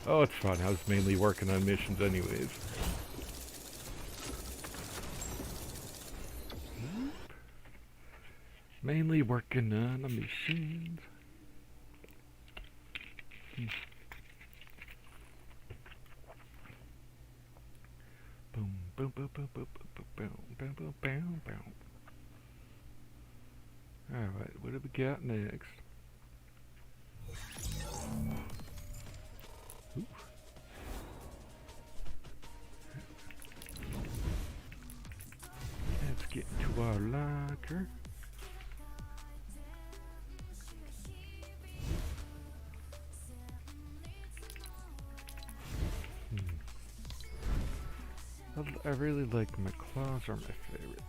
Oh, it's fine. I was mainly working on missions anyways. Mainly working on the missions. Boom, boom, boom, boom, boom, boom, boom, boom, boom, boom, boom. Alright, what do we got next? Ooh. Let's get to our locker. I really like my claws are my favorite.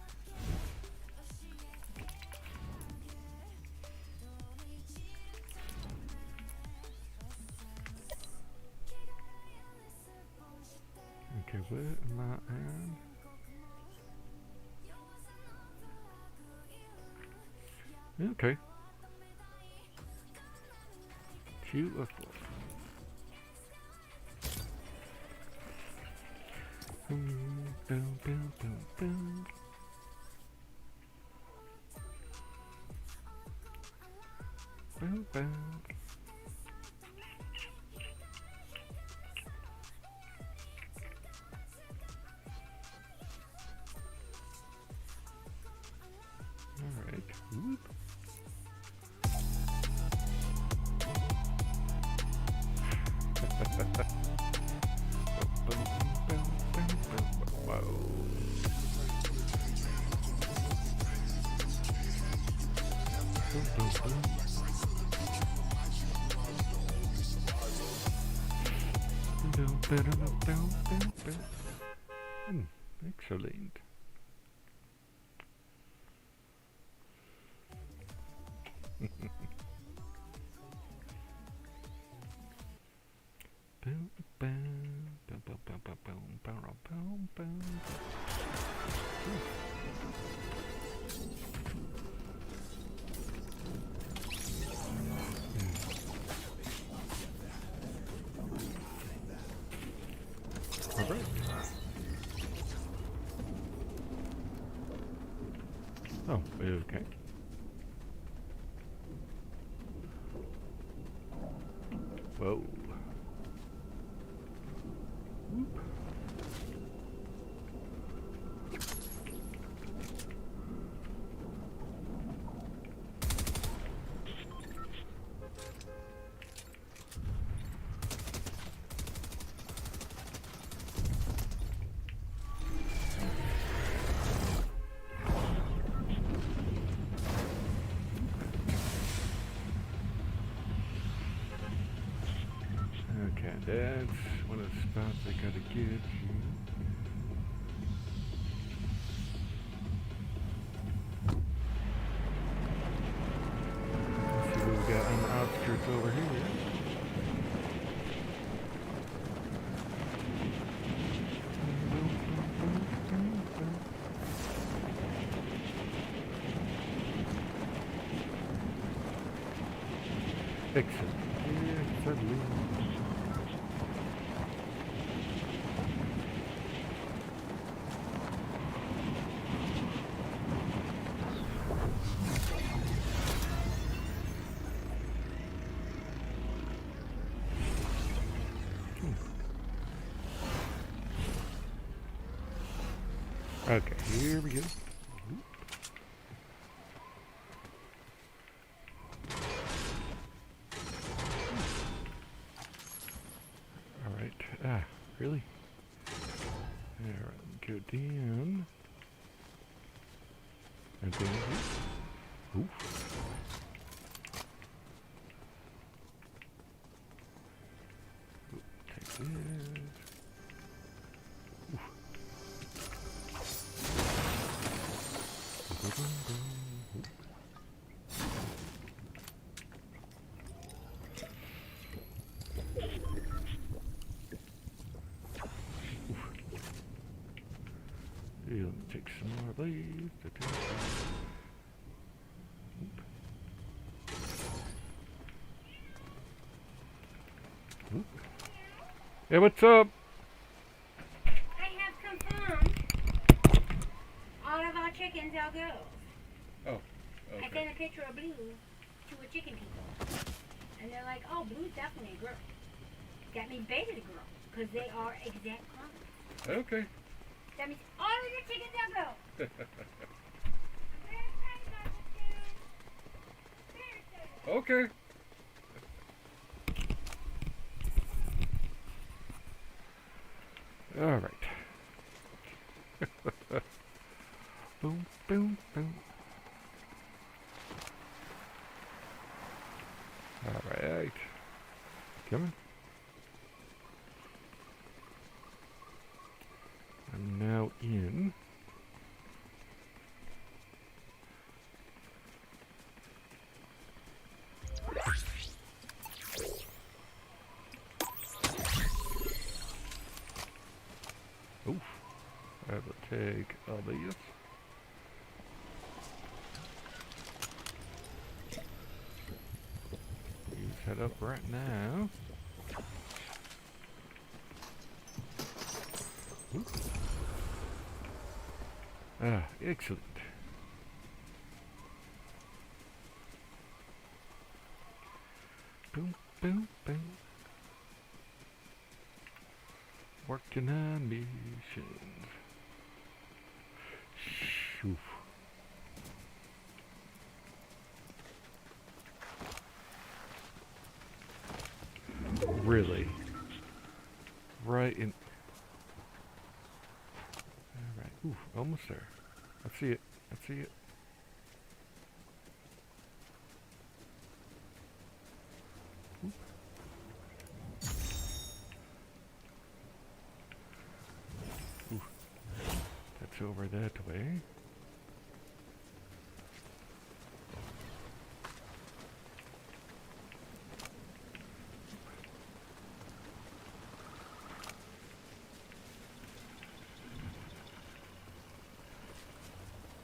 Okay, what am I on? Okay. 2 of 4. Boom, boom, boom, boom, boom. Boom, boom. Alright, whoop. Boom, boom, boom. Boom, boom, boom, boom, boom, boom. Excellent. Boom, boom, boom, boom, boom, boom, boom, boom, boom, boom. All right. Oh, okay. Whoa. Whoop. Okay, that's one of the spots I gotta get here. Let's see what we got on the outskirts over here. Excellent. Excellent. Okay, here we go. Alright, really? Alright, go down. And then here. Ooh. Take this. Yeah, let me take some more of these. Oop. Hey, what's up? I have confirmed all of our chickens are girls. Oh, I sent a picture of Blue to a chicken people. And they're like, oh, Blue's definitely a girl. That means Beta's a girl, because they are exact clones. Okay. That means all of the chickens are girls. Okay. All right. Boom, boom, boom. All right. Coming. I'm now in. Oof. I will take all these. You set up right now. Ooh. Excellent. Boom, boom, boom. Working on missions. Shoof. Really? Right in. Alright. Ooh, almost there. I see it. I see it.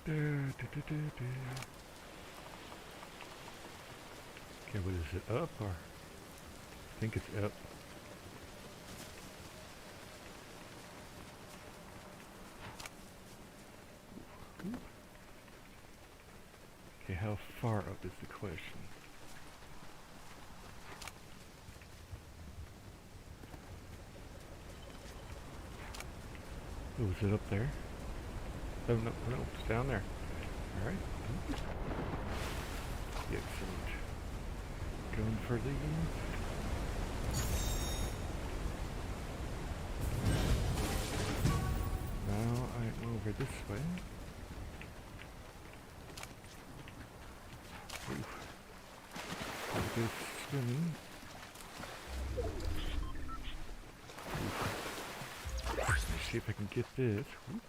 Okay, what is it, up or? I think it's up. Okay, how far up is the question? Oh, is it up there? Oh, no, no, it's down there. Alright. Excellent. Going for the... Now I'm over this way. Oof. I'll go swimming. Let's see if I can get this. Ooh.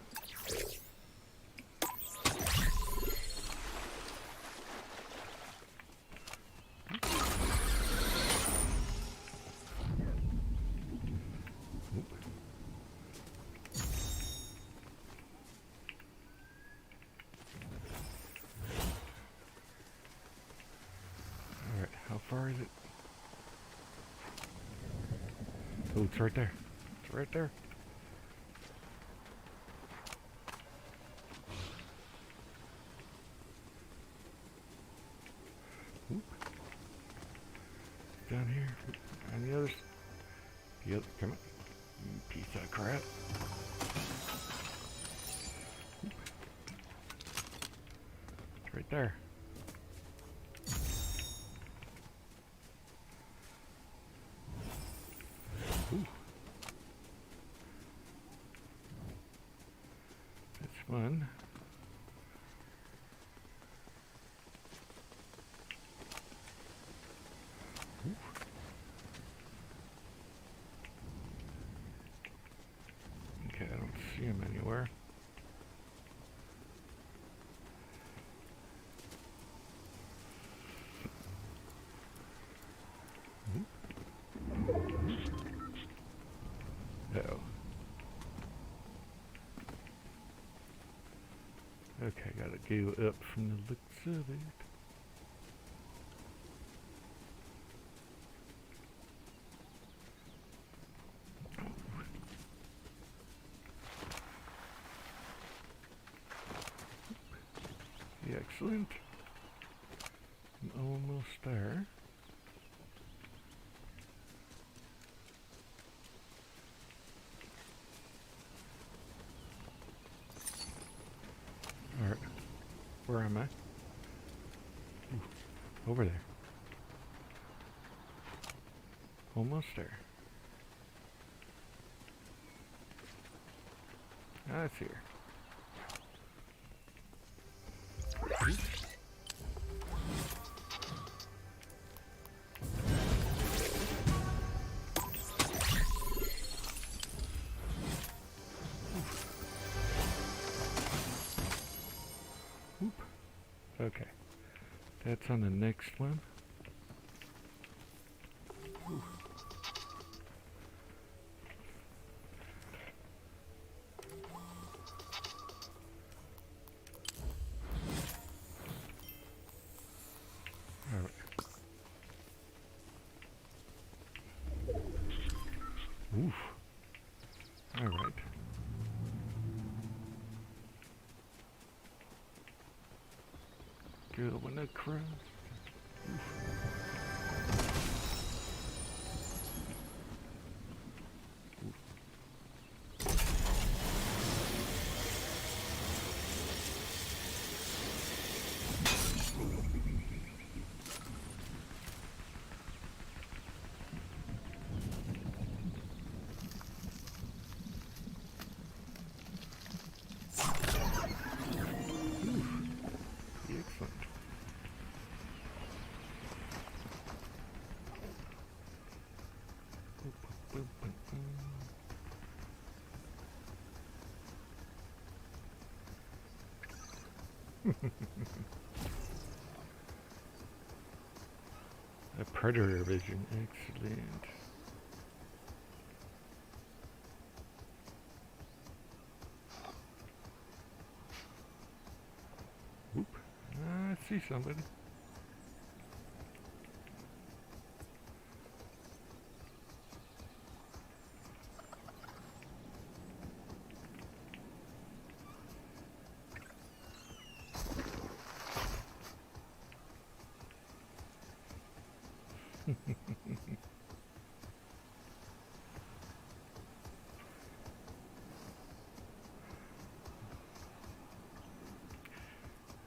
Alright, how far is it? Oh, it's right there. It's right there. Oop. Down here. On the others. Yep, come on. You piece of crap. Oop. It's right there. Ooh. That's fun. Ooh. Okay, I don't see him anywhere. Uh-oh. Okay, gotta go up from the looks of it. Excellent. I'm almost there. Alright. Where am I? Ooh, over there. Almost there. Ah, it's here. Oop. Okay. That's on the next one. Ooh. Alright. Oof. Alright. Going across. Excellent. A predator vision, excellent. see somebody.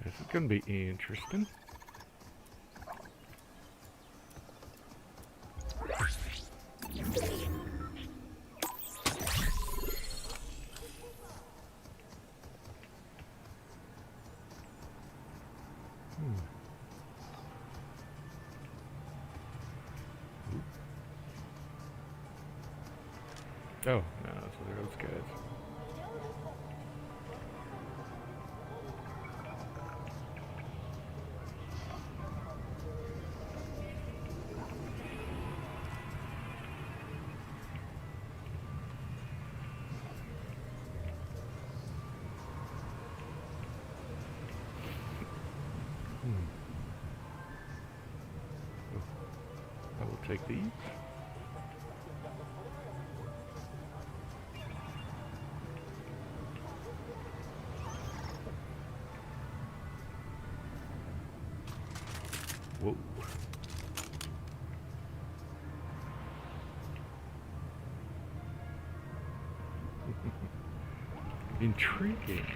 This is gonna be interesting. Oh, no, so they're those guys. I will take these. Whoa. Intriguing.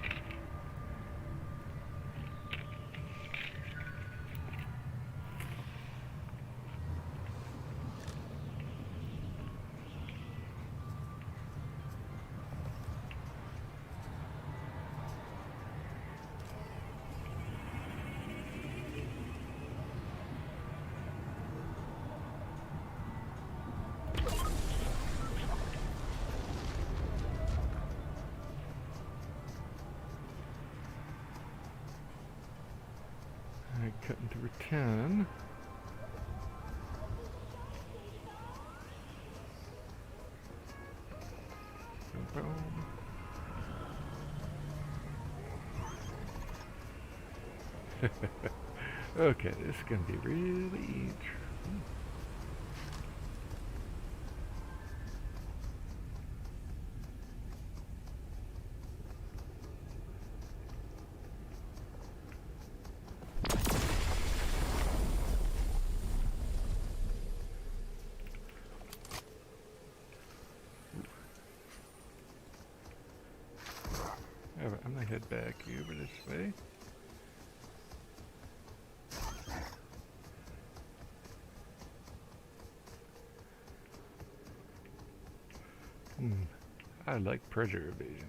Alright, cutting through 10. Boom, boom. Okay, this is gonna be really interesting. Alright, I'm gonna head back over this way. I like pressure evasion.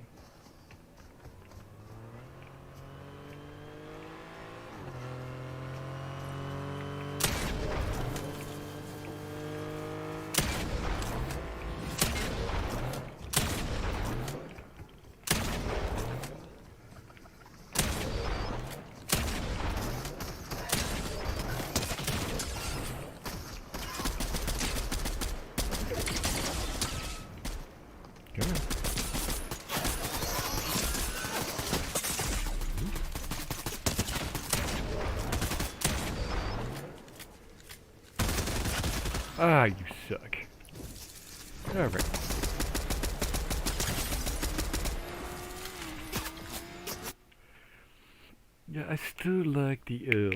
Come on. Ah, you suck. Alright. Yeah, I still like the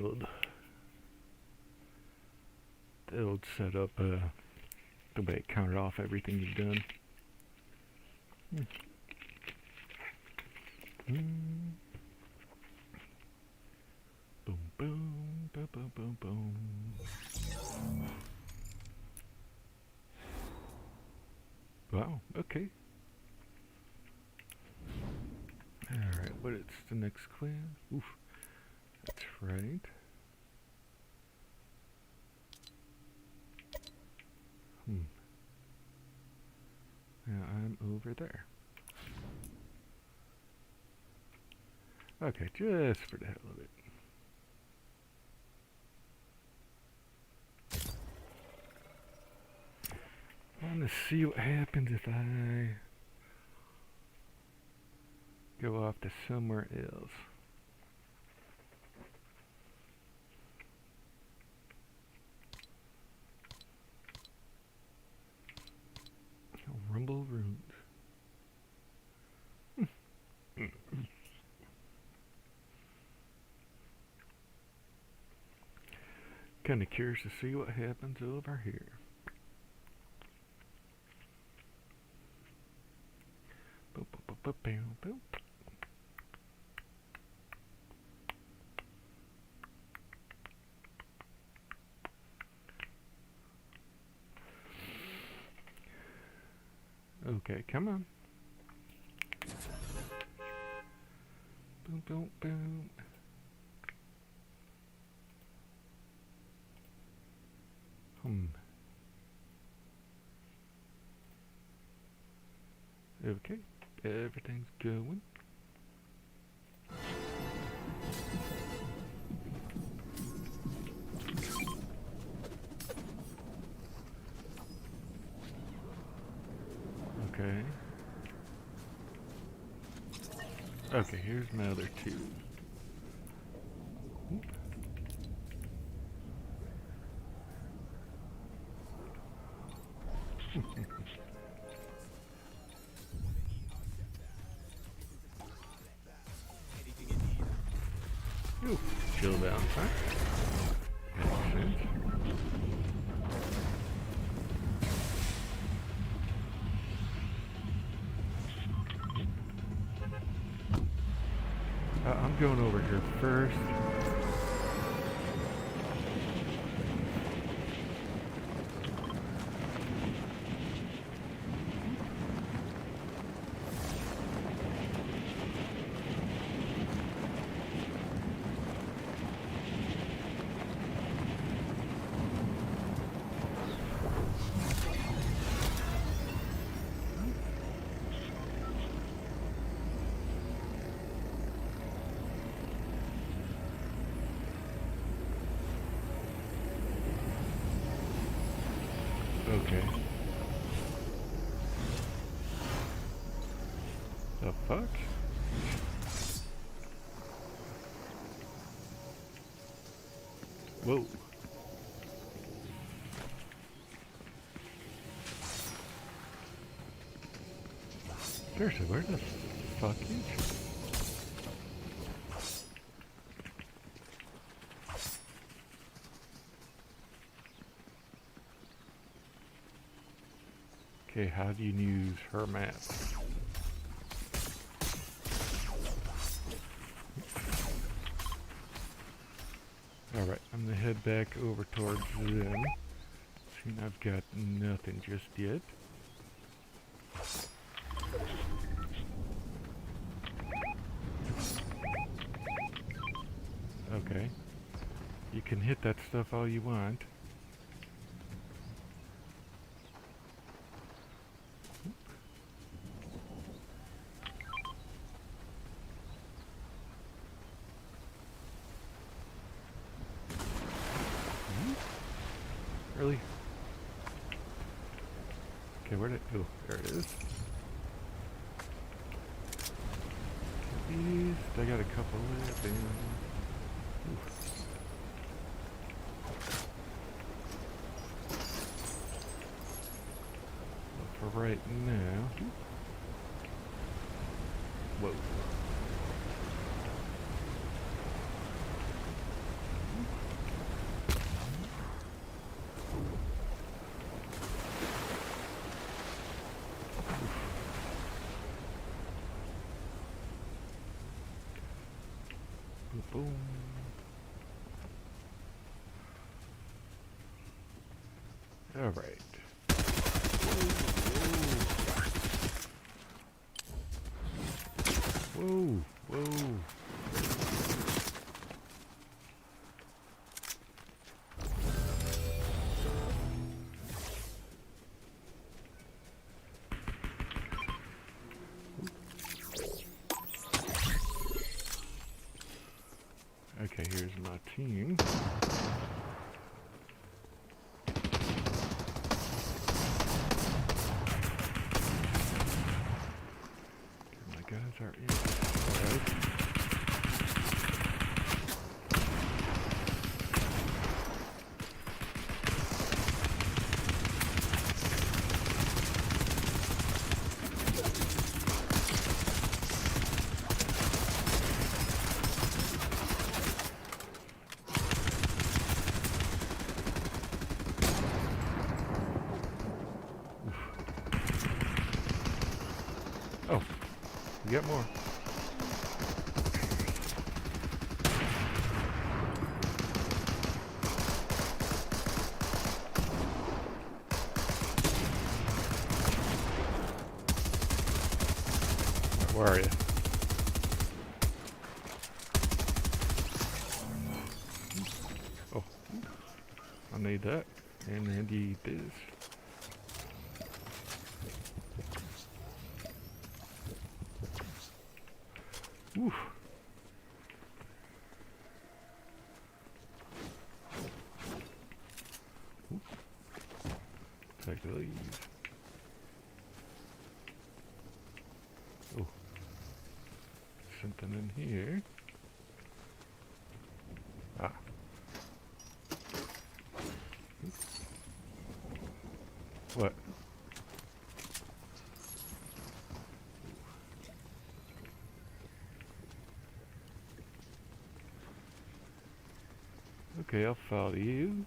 old setup, the way it counted off everything you've done. Boom, boom, boom, boom, boom, boom. Wow, okay. Alright, what is the next clan? Oof, that's right. Yeah, I'm over there. Okay, just for the hell of it. I want to see what happens if I go off to somewhere else. Kind of curious to see what happens over here. Boop, boop, boop, boop, boop, boop. Okay, come on. Boom, boom, boom. Okay, everything's going. Okay. Okay, here's my other two. Oop. Ooh, chill down, huh? Makes sense. I'm going over here first. Okay. The fuck? Whoa. Seriously, where the fuck is she? Okay, how do you use her map? Alright, I'm gonna head back over towards them. See, I've got nothing just yet. Okay. You can hit that stuff all you want. Really? Okay, where'd it go? There it is. These, I got a couple left. But for right now. Whoa. Boom. All right. Whoa, whoa. Okay, here's my team. My guys are in. Right. got more. Where are you? Oh, I need that. And then you eat this. Oof. Take these. Oh, something in here. Ah. What? Okay, I'll follow you.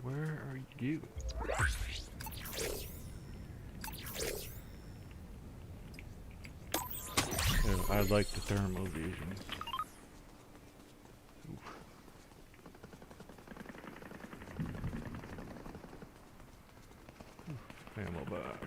Where are you? Oh, I like the thermal vision. Oof. Ammo box.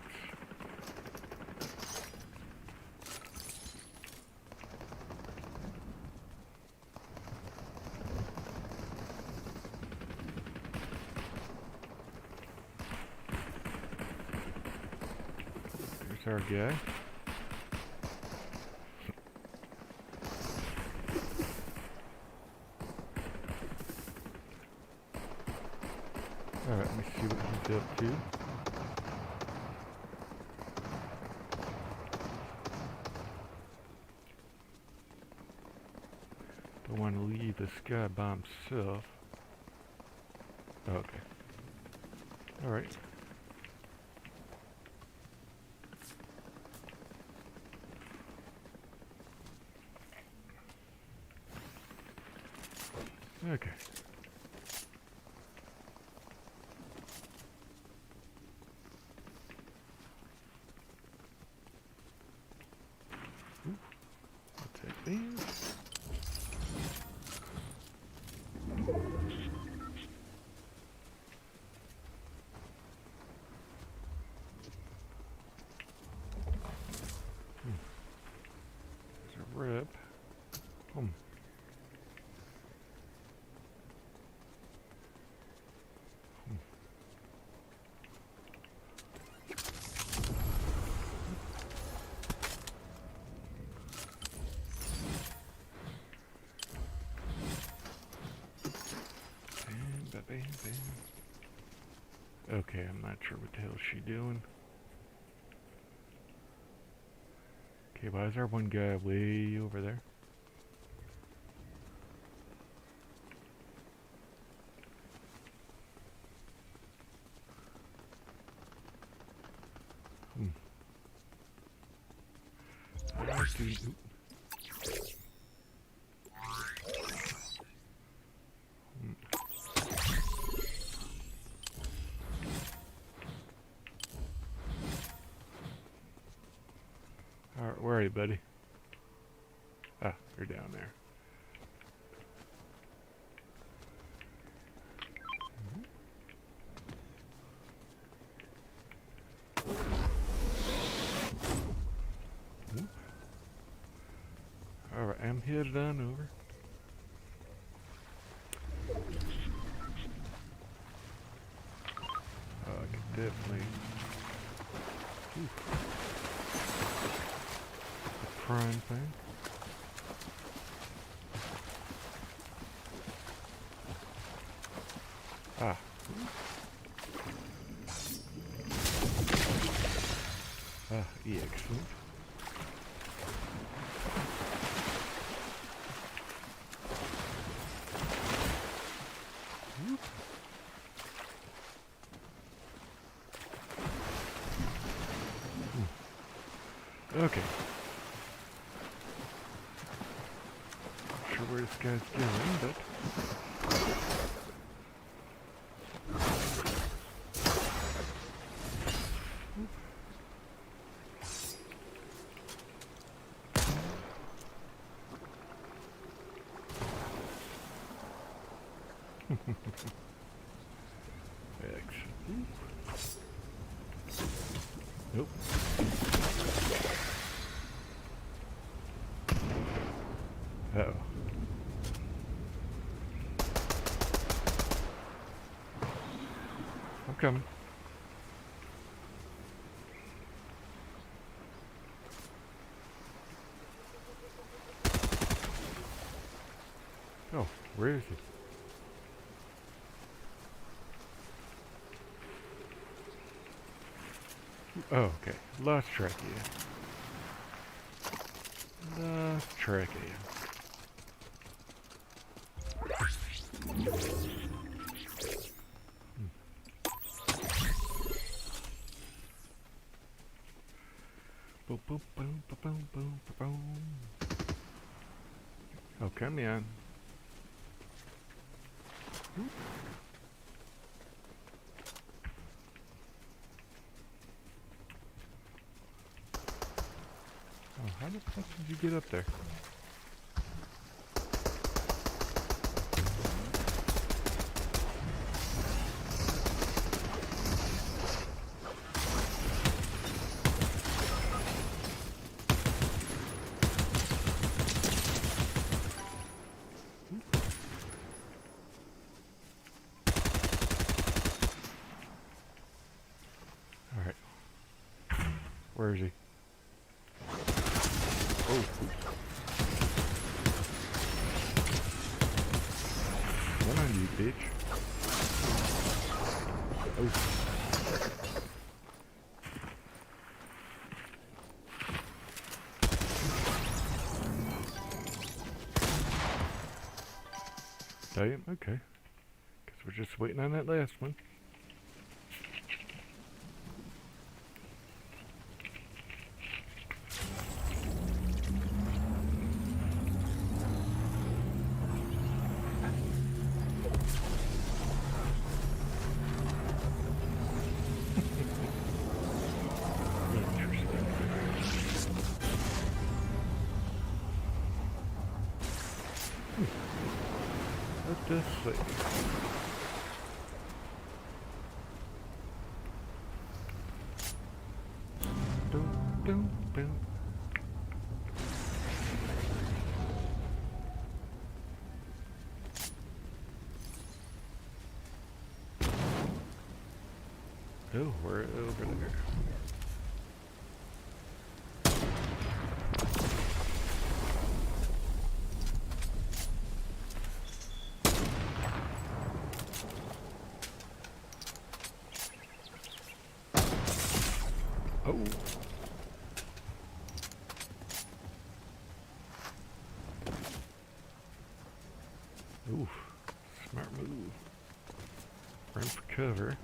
There's our guy. Alright, let me see what he's up to. Don't want to leave this guy by himself. Okay. Alright. Okay. Ooh, I'll take these. There's a rip. Okay, I'm not sure what the hell she's doing. Okay, why is there one guy way over there? I see. Alright, where are you, buddy? Ah, you're down there. Alright, I'm headed on over. Oh, I can definitely... The prime thing. Ah. Ah, excellent. Okay. Not sure where this guy's going, but... X. Nope. Uh-oh. I'm coming. Oh, where is he? Oh, okay. Lost track of you. Lost track of you. Boom, boom, boom, boom, boom, boom, boom. Oh, come on. Oh, how the fuck did you get up there? Alright. Where is he? Oh. One on you, bitch. Oh. Damn, okay. Guess we're just waiting on that last one. Let us see. Boom, boom, boom. Oh, we're over there. Oh. Oof. Smart move. Run for cover.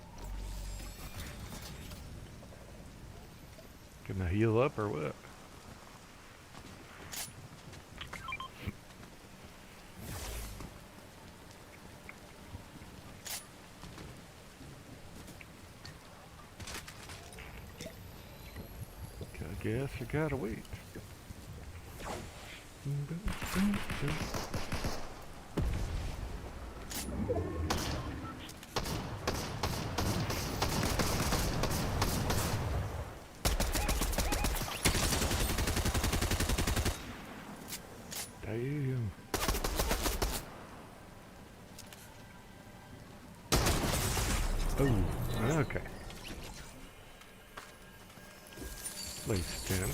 Gonna heal up or what? I guess I gotta wait. Damn. Oh, okay. Place tent.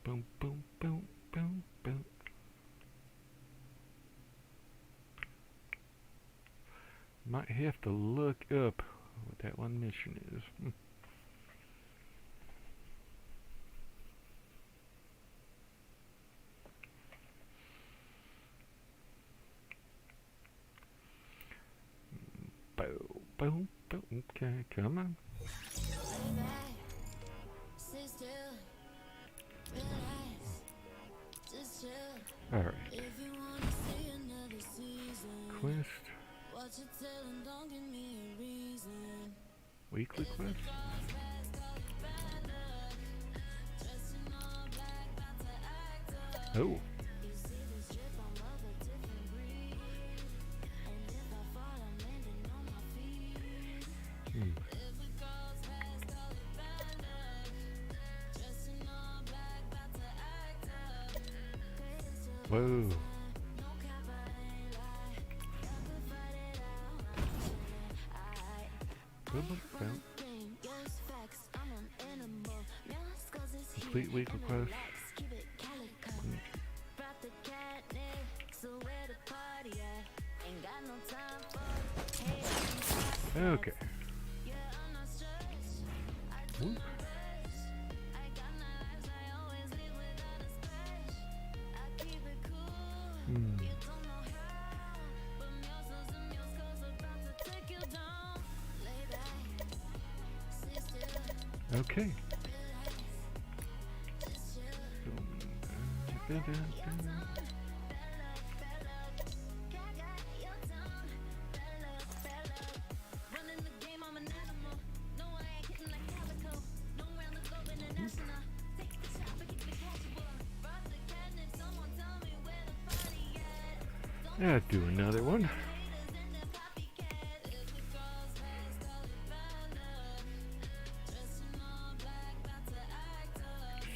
Boom, boom, boom, boom, boom. Might have to look up what that one mission is. Boom, boom, boom. Okay, come on. Alright. Quest. Weekly quest? Oh. Whoa. Complete week request. Okay. Woo. Okay. Yeah, do another one.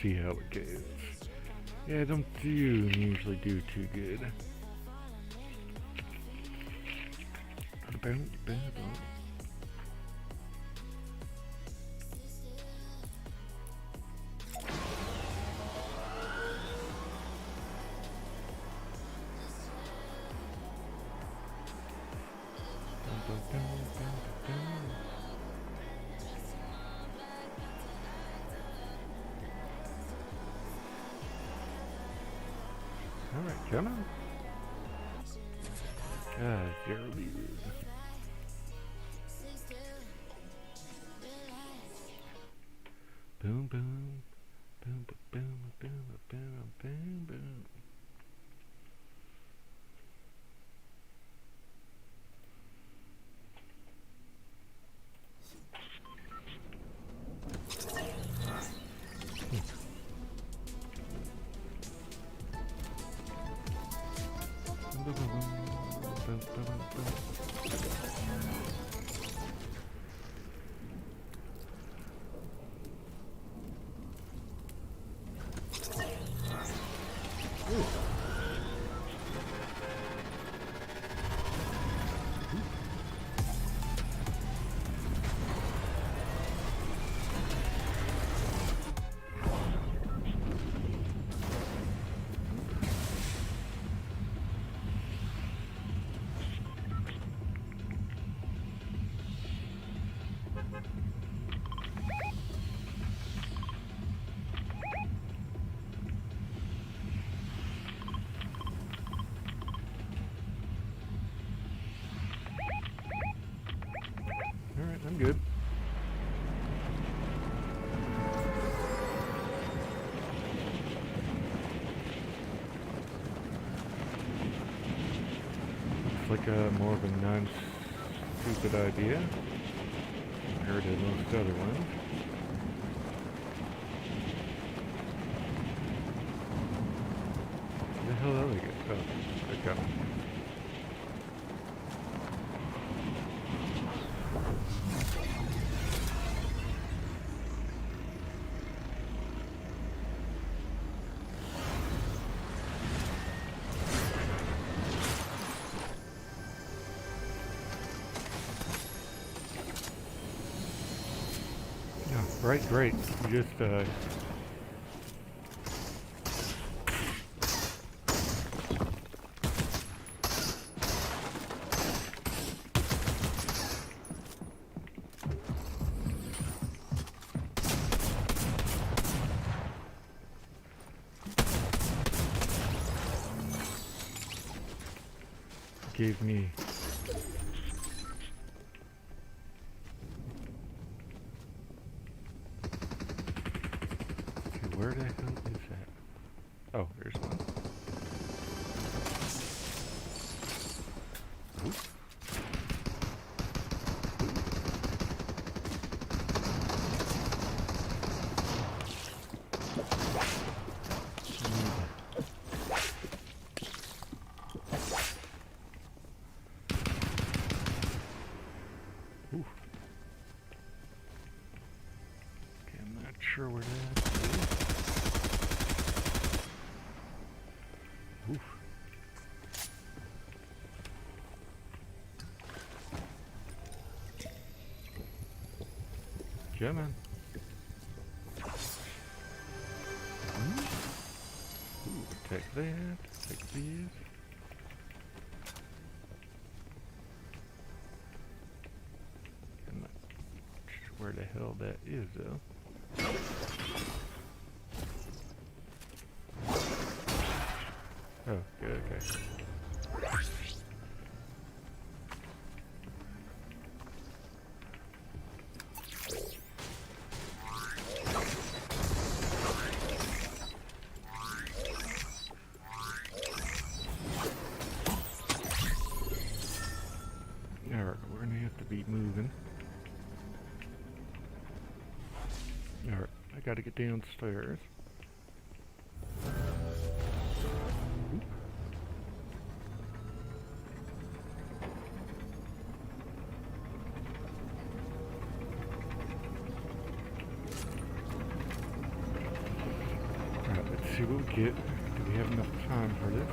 See how it goes. Yeah, I don't usually do too good. Alright, come on. Zero leaders. Boom, boom. Boom, boom, boom, boom, boom, boom, boom. Alright, I'm good. Looks like a more of a non-stupid idea compared to most other ones. Where the hell are they? Oh, they're coming. Right, great. You just, gave me... Where the hell is that? Oh, there's one. Oop. Ooh. sure where that is. Oof. Come on. Ooh, take that. Take this. I'm not sure where the hell that is, though. Oh, good, okay. Alright, we're gonna have to be moving. Alright, I gotta get downstairs. Alright, let's see what we get. Do we have enough time for this?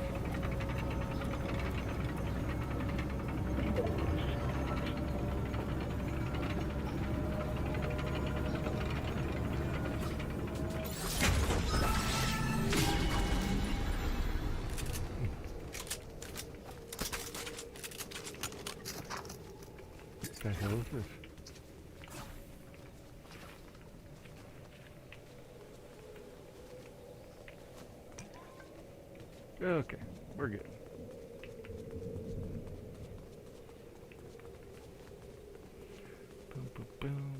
What the hell is this? Okay, we're good. Boom, boom, boom.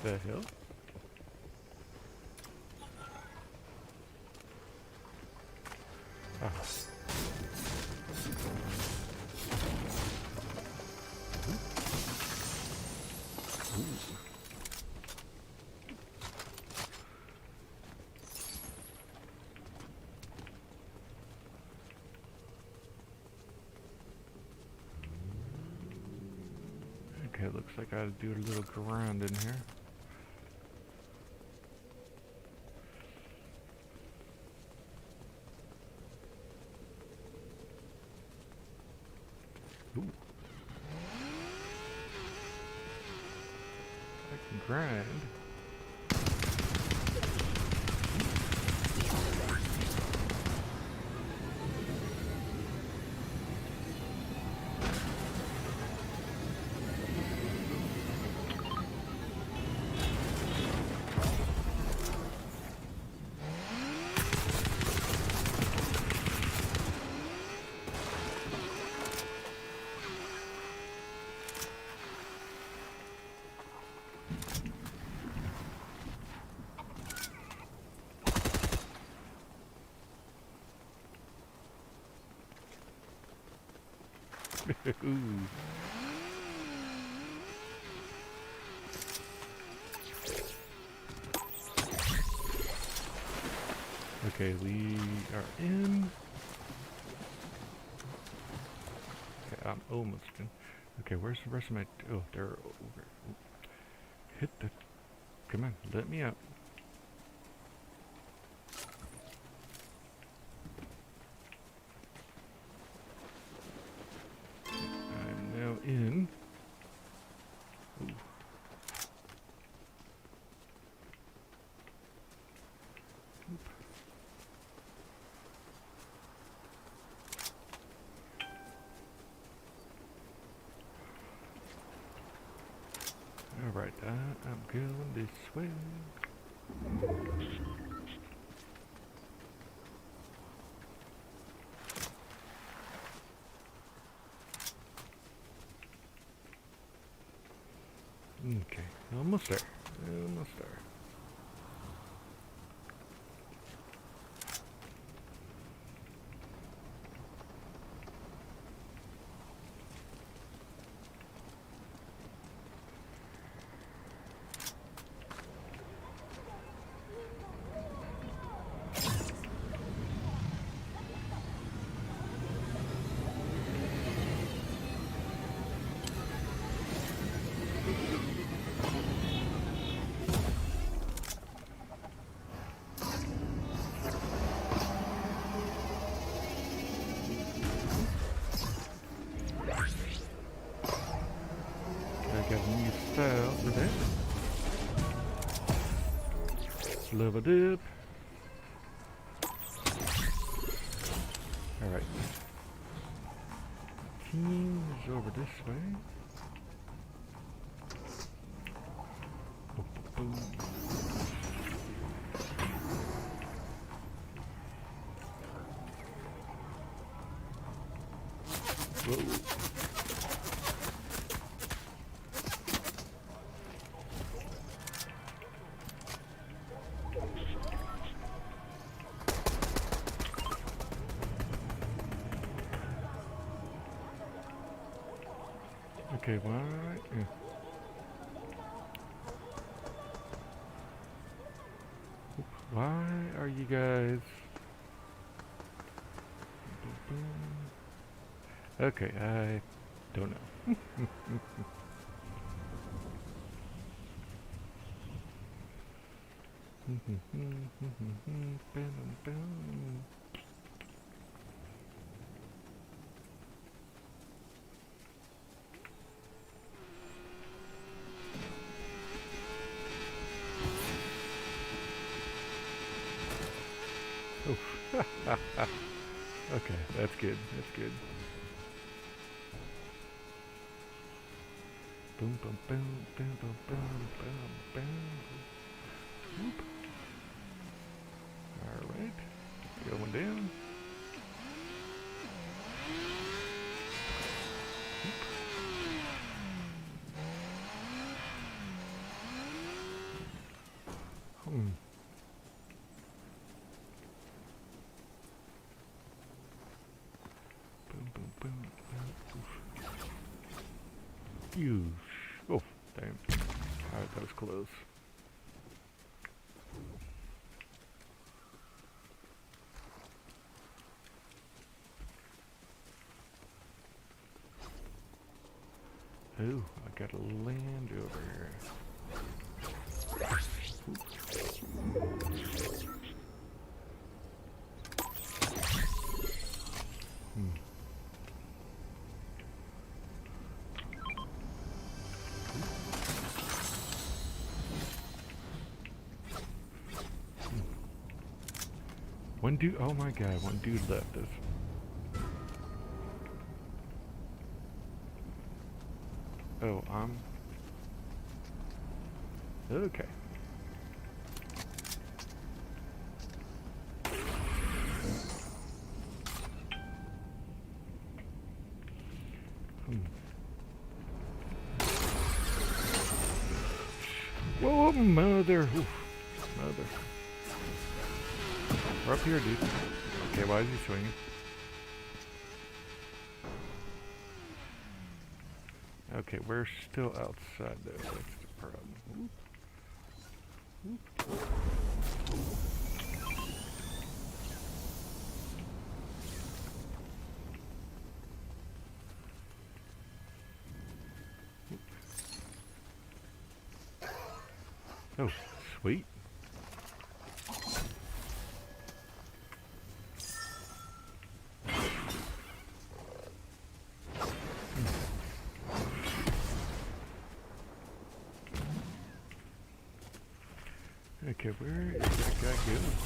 The hell? Ah. Okay, looks like I gotta do a little grind in here. Ooh. I can grind. Ooh. Okay, we are in. Okay, I'm almost in. Okay, where's the rest of my... Oh, they're over. Hit the... Come on, let me out. I'm now in. Ooh. Alright, I'm going this way. Okay, almost there. Almost there. leveled up. Alright. Team is over this way. Boom, boom, boom. Whoa. Okay, why? Yeah. Why are you guys? Okay, I don't know. Okay, that's good. That's good. Boom, boom, boom, boom, boom, boom, boom, boom. Whoop. All right, going down. Hmm. Boom, boom, boom, boom. Oof. You. Oh, damn. Alright, that was close. Oh, I gotta land over here. One dude, oh my god, one dude left us. Oh, okay. Whoa, mother. Oof, mother. We're up here, dude. Okay, why is he swinging? Okay, we're still outside though. That's the problem. Whoop. Whoop. Oh, sweet. Okay, where is that guy going?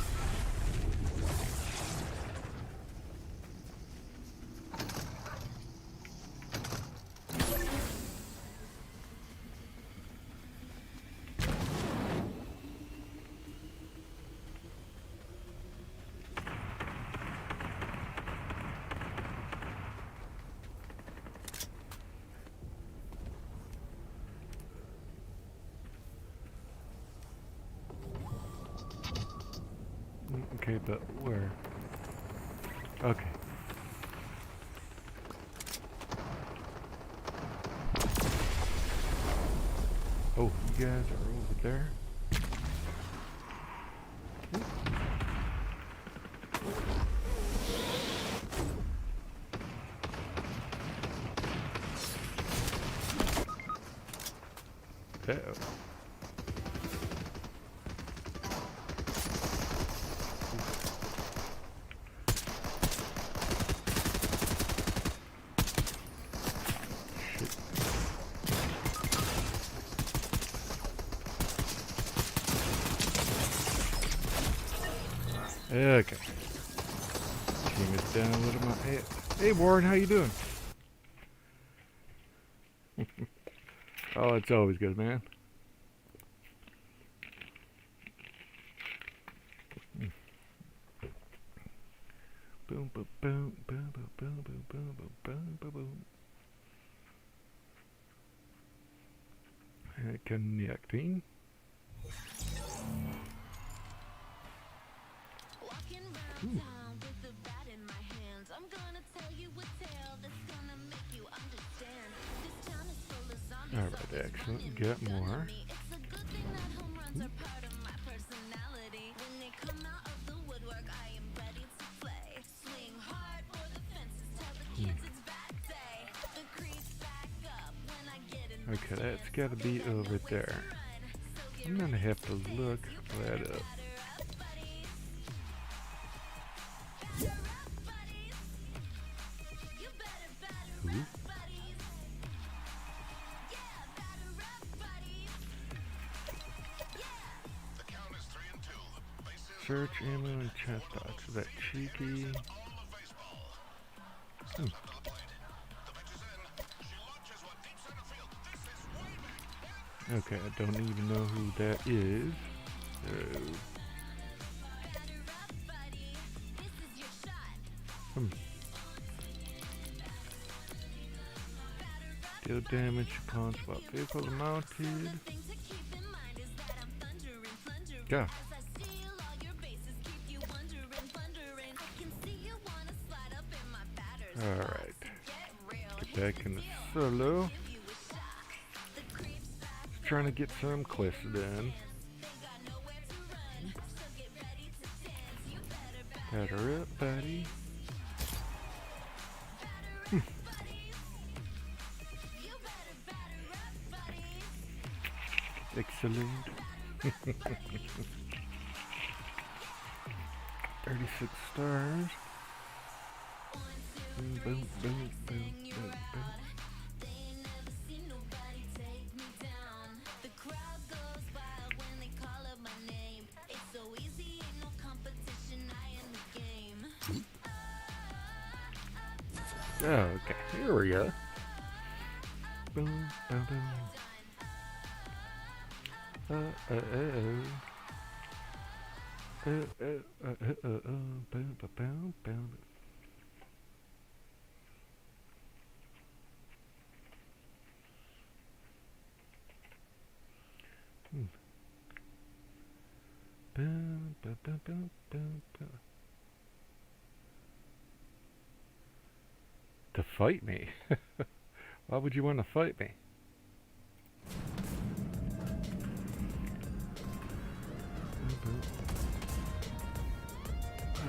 Okay, but where? Okay. Oh, you guys are over there? Uh-oh. Okay. Team it down a little more. Hey Warren, how you doing? Oh, it's always good, man. Boom, boom, boom, boom, boom, boom, boom, boom, boom, boom, boom. Connecting. Walking round town with the bat in my hands. I'm gonna tell you a tale that's gonna make you understand. This town is full of zombies. Alright, excellent. Get more. It's a good thing that home runs are part of my personality. When they come out of the woodwork, I am ready to play. Swing hard for the fences, tell the kids it's bat day. The creeps back up when I get in. Okay, that's gotta be over there. I'm gonna have to look that up. Ooh. Search ammo and chat box. Is that cheeky? Okay, I don't even know who that is. Deal damage upon spot vehicle mounted. Yeah. Alright. Get back in the solo. Trying to get some quests done. Batter up, buddy. Excellent. 36 stars. Boom, boom, boom, boom, boom, boom. Oh, okay. Here we go. Boom, boom, boom. Boom, boom, boom. Boom, boom, boom, boom, boom, boom. To fight me? Why would you want to fight me?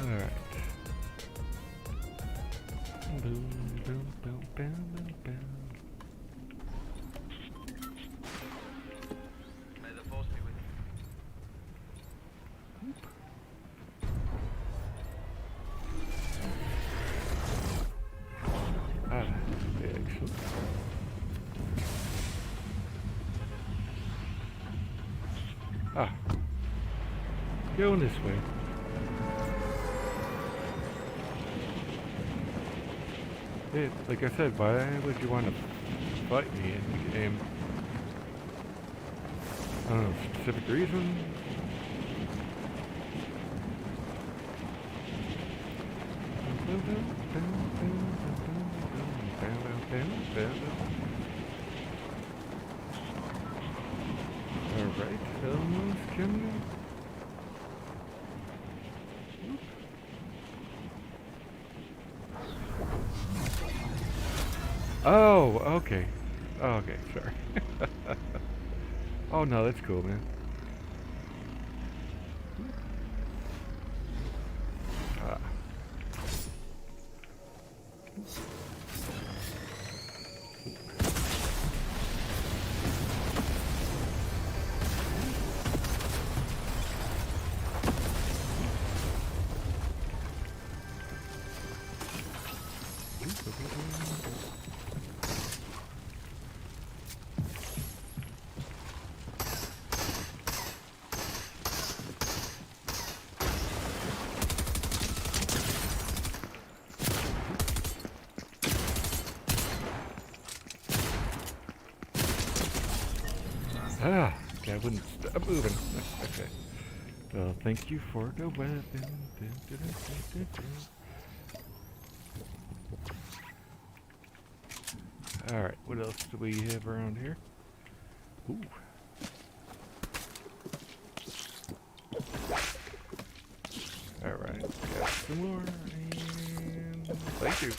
Alright. Boom, boom, boom, boom, boom, boom. May the force be with you. Ah, excellent. Ah. Going this way. Hey, like I said, why would you want to fight me in the game? I don't know, specific reason? Alright, almost coming. Oh, okay. Oh, okay, sorry. Oh no, that's cool, man. Ah. Ah, okay, I wouldn't stop moving. Okay. Well, thank you for the weapon. Dun, dun, dun, dun, dun, dun. Alright, what else do we have around here? Ooh. Alright, got some more, and thank you.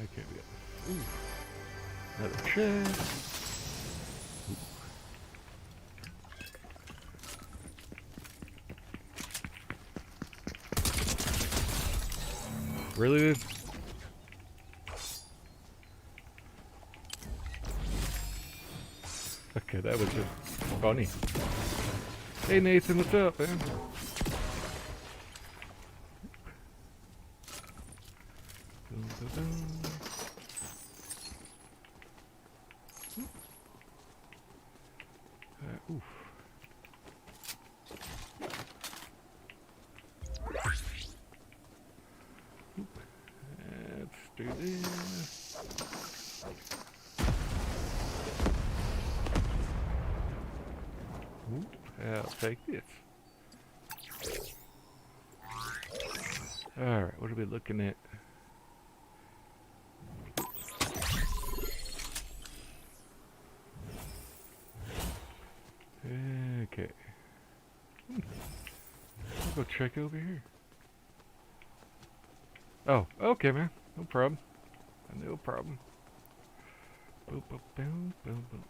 Okay, we got another chest. Really, dude? Okay, that was just funny. Hey Nathan, what's up, man? Dun, dun, dun. Oof. Oop. Let's do this. Oop. I'll take this. Alright, what are we looking at? Okay. I'll go check over here. Oh, okay, man. No problem. No problem. Boop, boop, boom, boom, boom.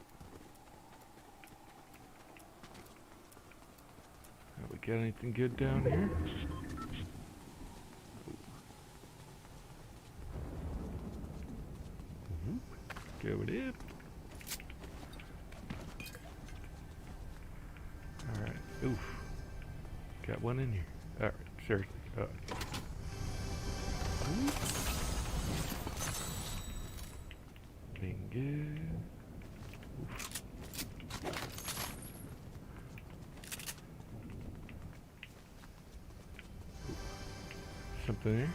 Have we got anything good down here? Go it up. Alright. Oof. Got one in here. Alright, seriously. Being good. Oof. Something there?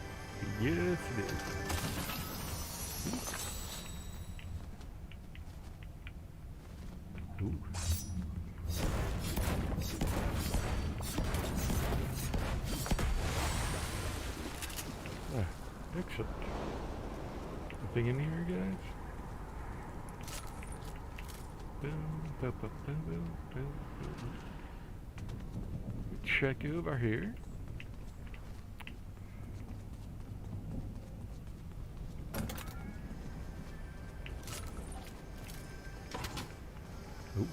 Yes, it is. Ooh. Ah, excellent. Nothing in here, guys? Boom, boom, boom, boom, boom, boom, boom. Check over here. Ooh.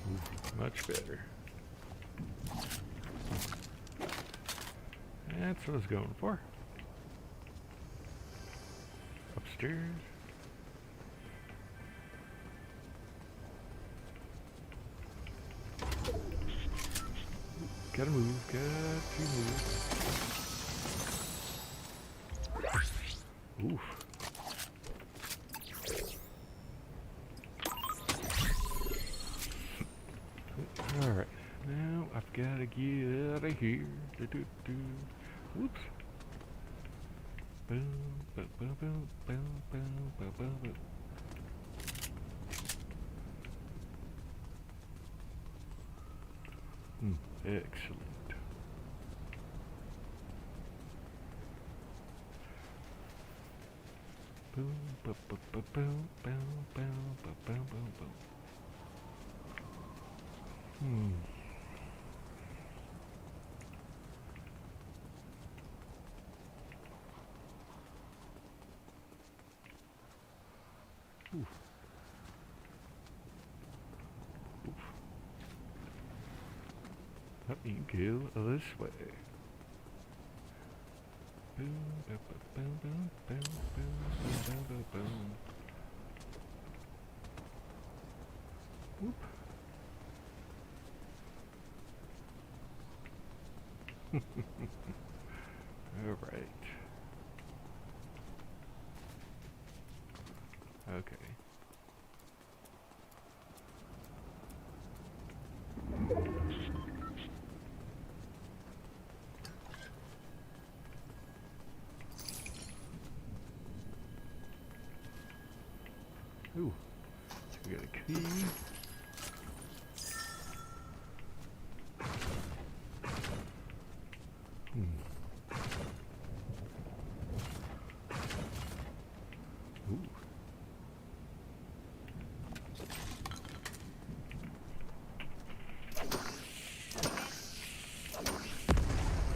Ooh, much better. That's what I was going for. Upstairs. Gotta move, gotta move. Oof. Alright, now I've gotta get out of here. Whoops. Boom, boom, boom, boom, boom, boom, boom, boom, boom. Excellent. Boom, boom, boom, boom, boom, boom, boom, boom, boom, boom, boom. Oof. Oof. Let me go this way. Boom, boom, boom, boom, boom, boom, boom, boom, boom. Whoop. All right. Okay. Ooh, we got a key. Ooh.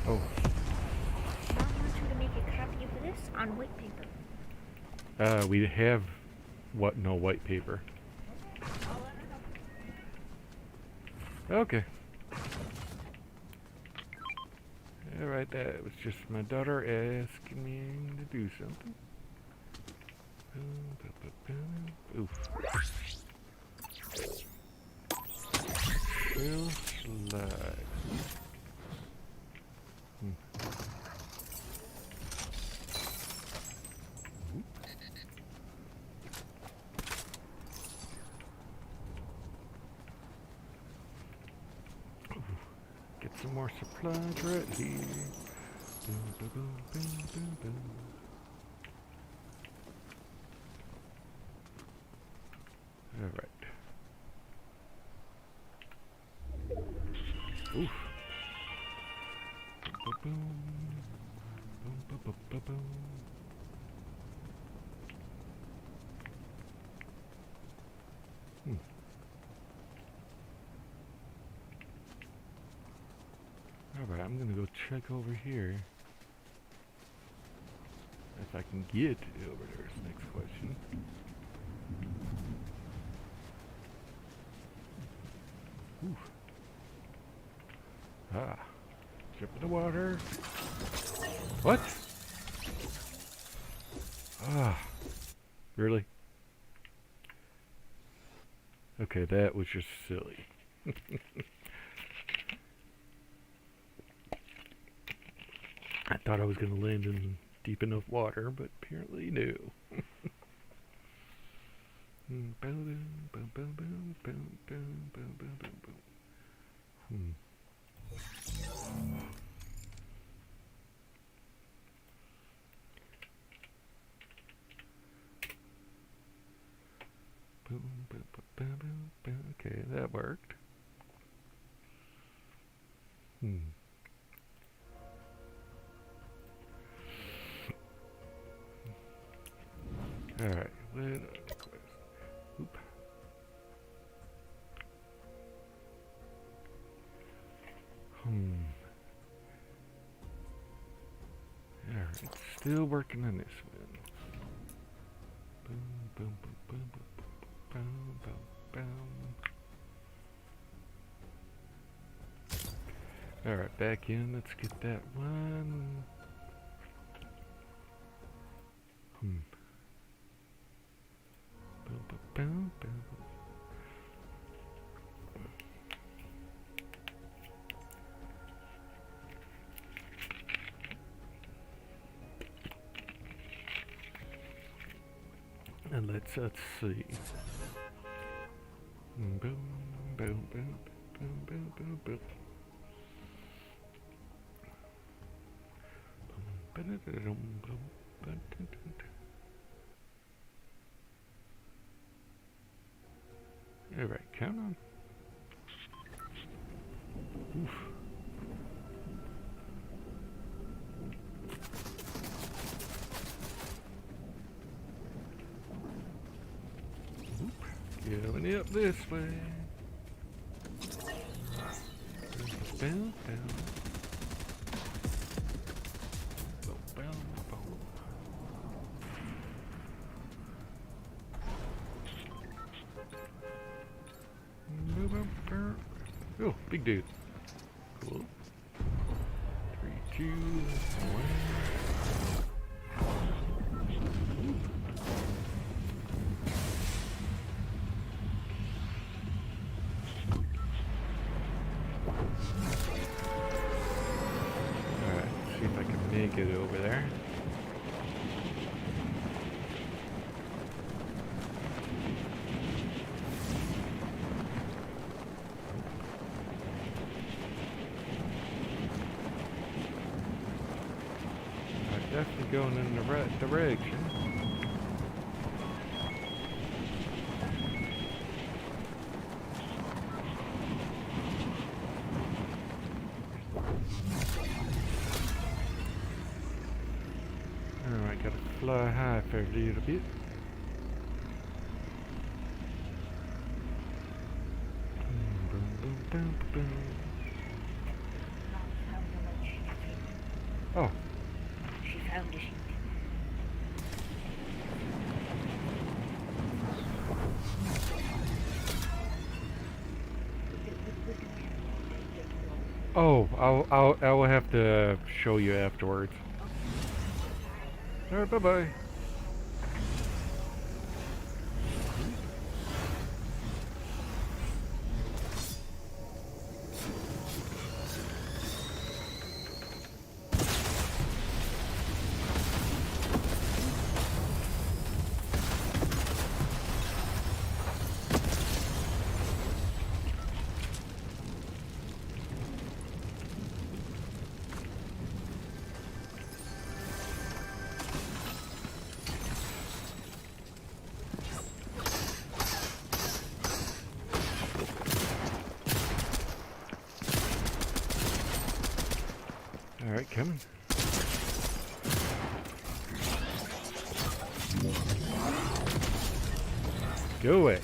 Oh, I want you to make a copy of this on white paper. we have what? No white paper. Okay. Alright, that was just my daughter asking me to do something. Oof. Shell slide. Get some more supplies right here. Boom, boom, boom, boom, boom, boom. All right. Oof. Boom, boom, boom, boom, boom, boom, boom. Alright, I'm gonna go check over here. If I can get over there is the next question. Ooh. Ah. Jump in the water. What? Ah. Really? Okay, that was just silly. I thought I was going to land in deep enough water, but apparently no. Okay, that worked. Alright, oop. Alright, still working on this one. Boom, boom, boom, boom, boom, boom, boom, boom, boom. Alright, back in, let's get that one. Boom, boom, boom, boom. And let's see. Boom, boom, boom, boom, boom, boom, boom. All right, count on. Oof. Going up this way. Boom, boom. Boom, boom, boom. Boom, boom, boom. Oh, big dude. Cool. 3, 2, 1. Get it over there. I'm definitely going in the right direction. Alright, gotta fly high for a little bit. Boom, boom, boom, boom. Oh, She found the sheet. oh, I will have to show you afterwards. Alright, bye bye. Alright, coming. Go away.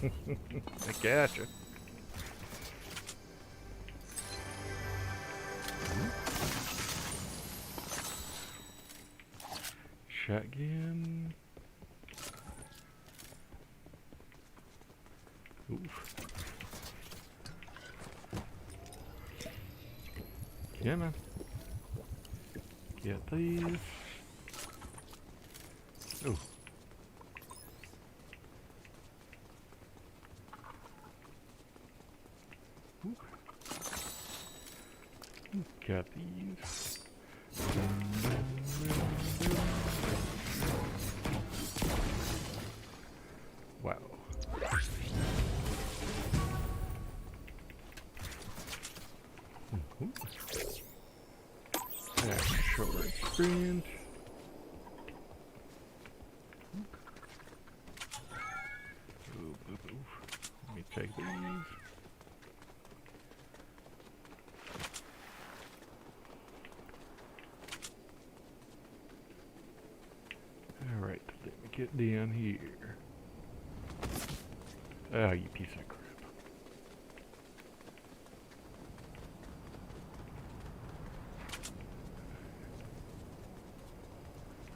I gotcha. Shotgun. Oof. Come on. Get these. Oh. Ooh. Got these. Wow. Short sprint. Ooh, ooh, ooh. Let me take these. Alright, let me get down here. Ah, you piece of crap.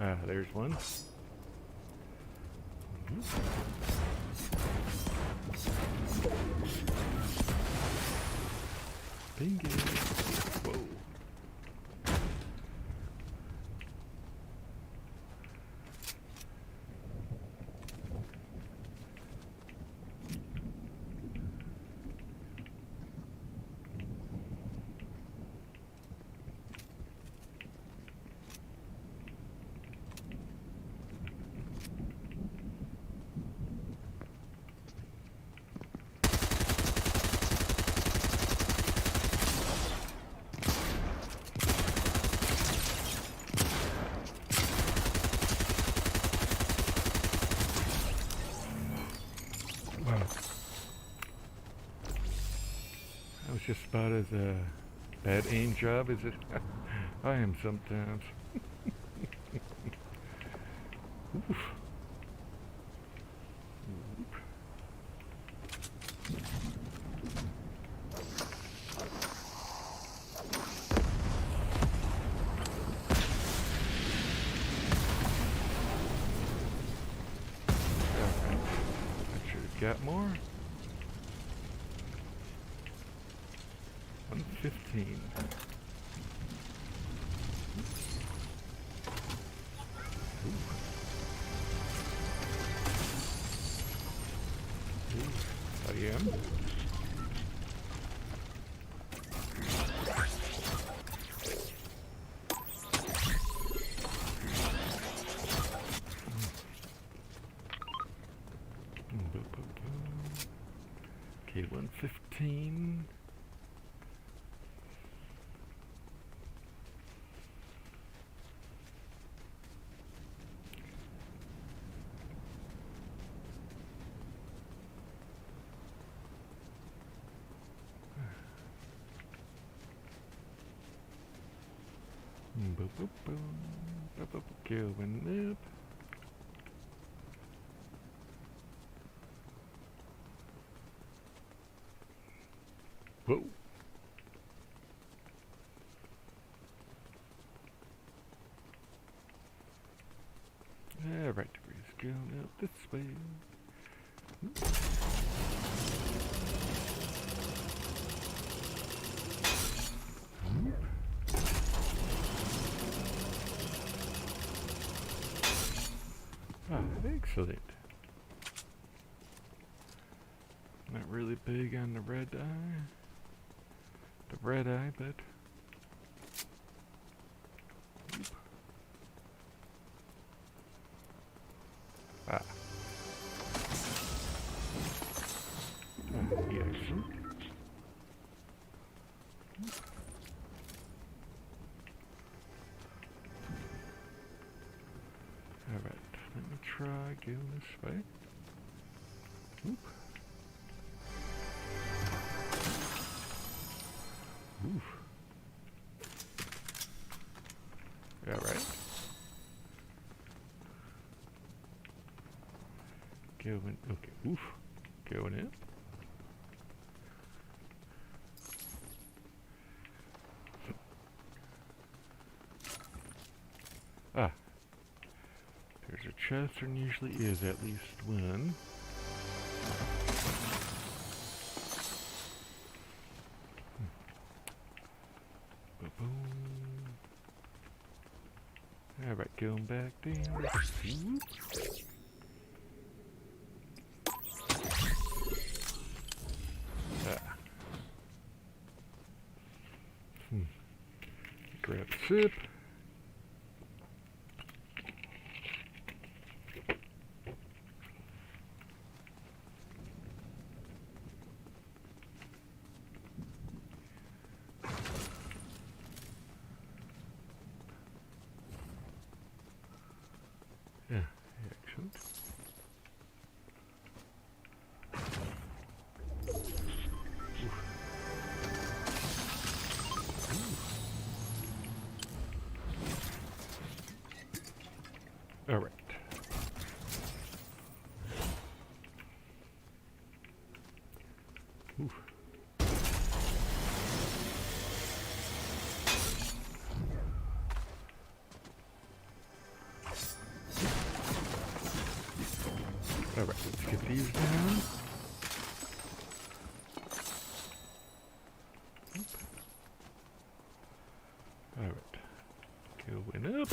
Ah, there's one. Bingo. Whoa. Wow. That was just about as a bad aim job as it I am sometimes. Oof. Oop. Alright. I should have got more. 115. I am. Okay, 115. Boom, boom, boom. Going up. Whoa. Alright, we're just going up this way. Ah, excellent. Not really big on the red eye. But ah. Yeah, excellent. Alright, let me try going this way. Oop. Oof. Alright. Going, okay, oof. Going in. Ah. There's a chest, there usually is at least one. Alright, going back down. Whoop. Ah. Grab a sip. Yeah, excellent. All right. Ooh. All right, let's get these down. All right, going up.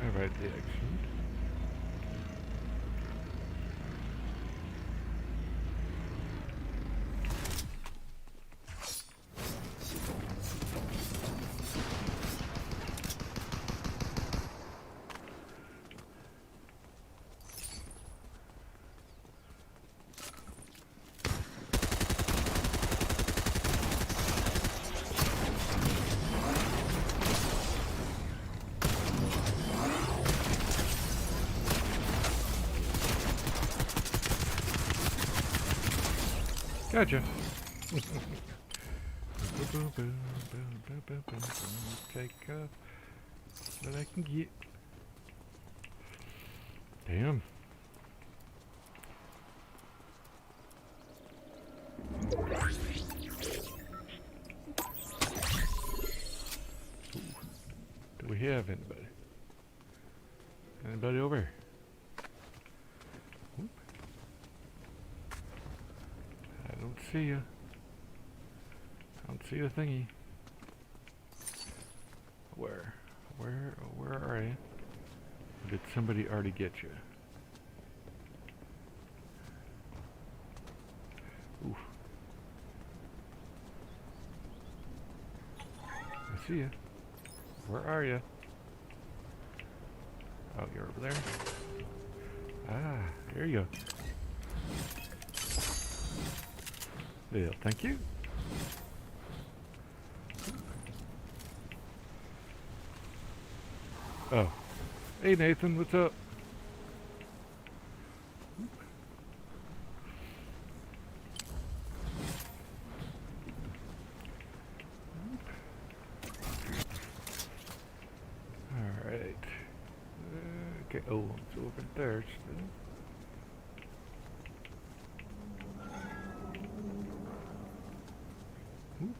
All right, the excellent. Gotcha. Take what I can get. Damn. Do we have anybody? Anybody over here? I don't see you. I don't see a thingy. Where are you? Or did somebody already get you? Oof. I see you. Where are you? Oh, you're over there? Ah, there you go. Well, thank you. Oh, Hey Nathan, what's up? Alright. Okay, oh, it's over there still. Whoop.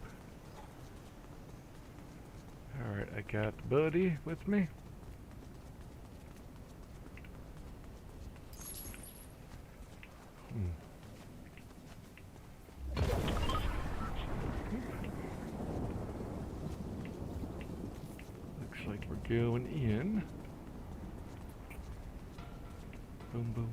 Alright, I got Buddy with me. Looks like we're going in. Boom, boom.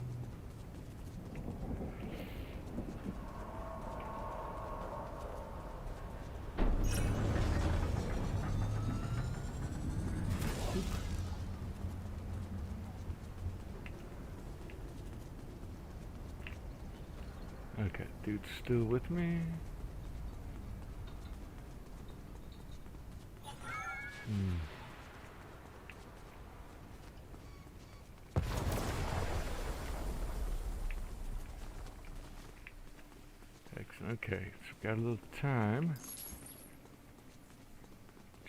Okay, dude's still with me. Excellent. Okay, so we've got a little time.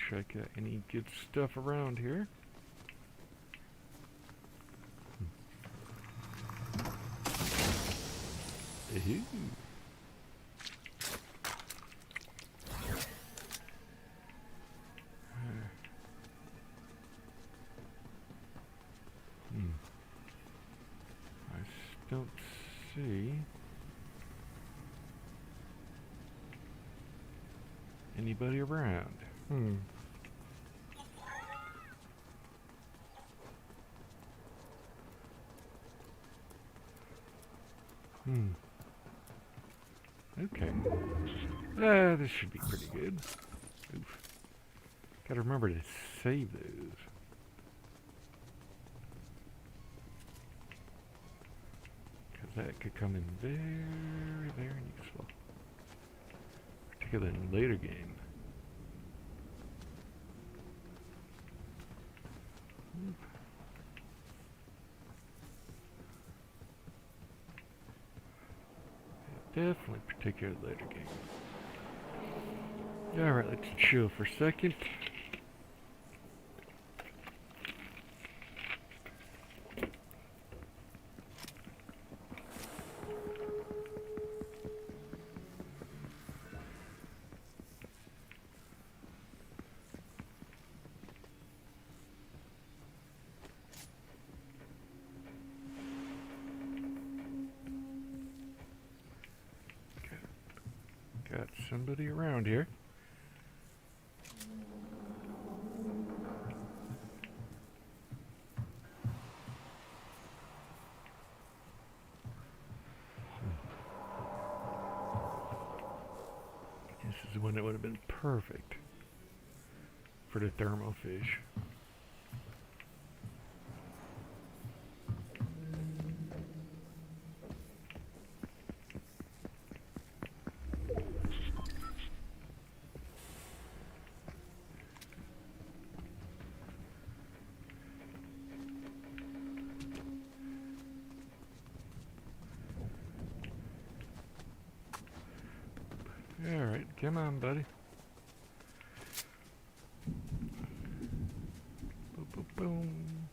Check out any good stuff around here. Ooh. I don't see anybody around. Okay. This should be pretty good. Oof. Gotta remember to save those. Because that could come in very, very useful. Particularly in a later game. Definitely particularly later game. Alright, let's chill for a second. Got somebody around here. This is when it would have been perfect for the thermal fish. Alright, come on, buddy. Boom, boom, boom.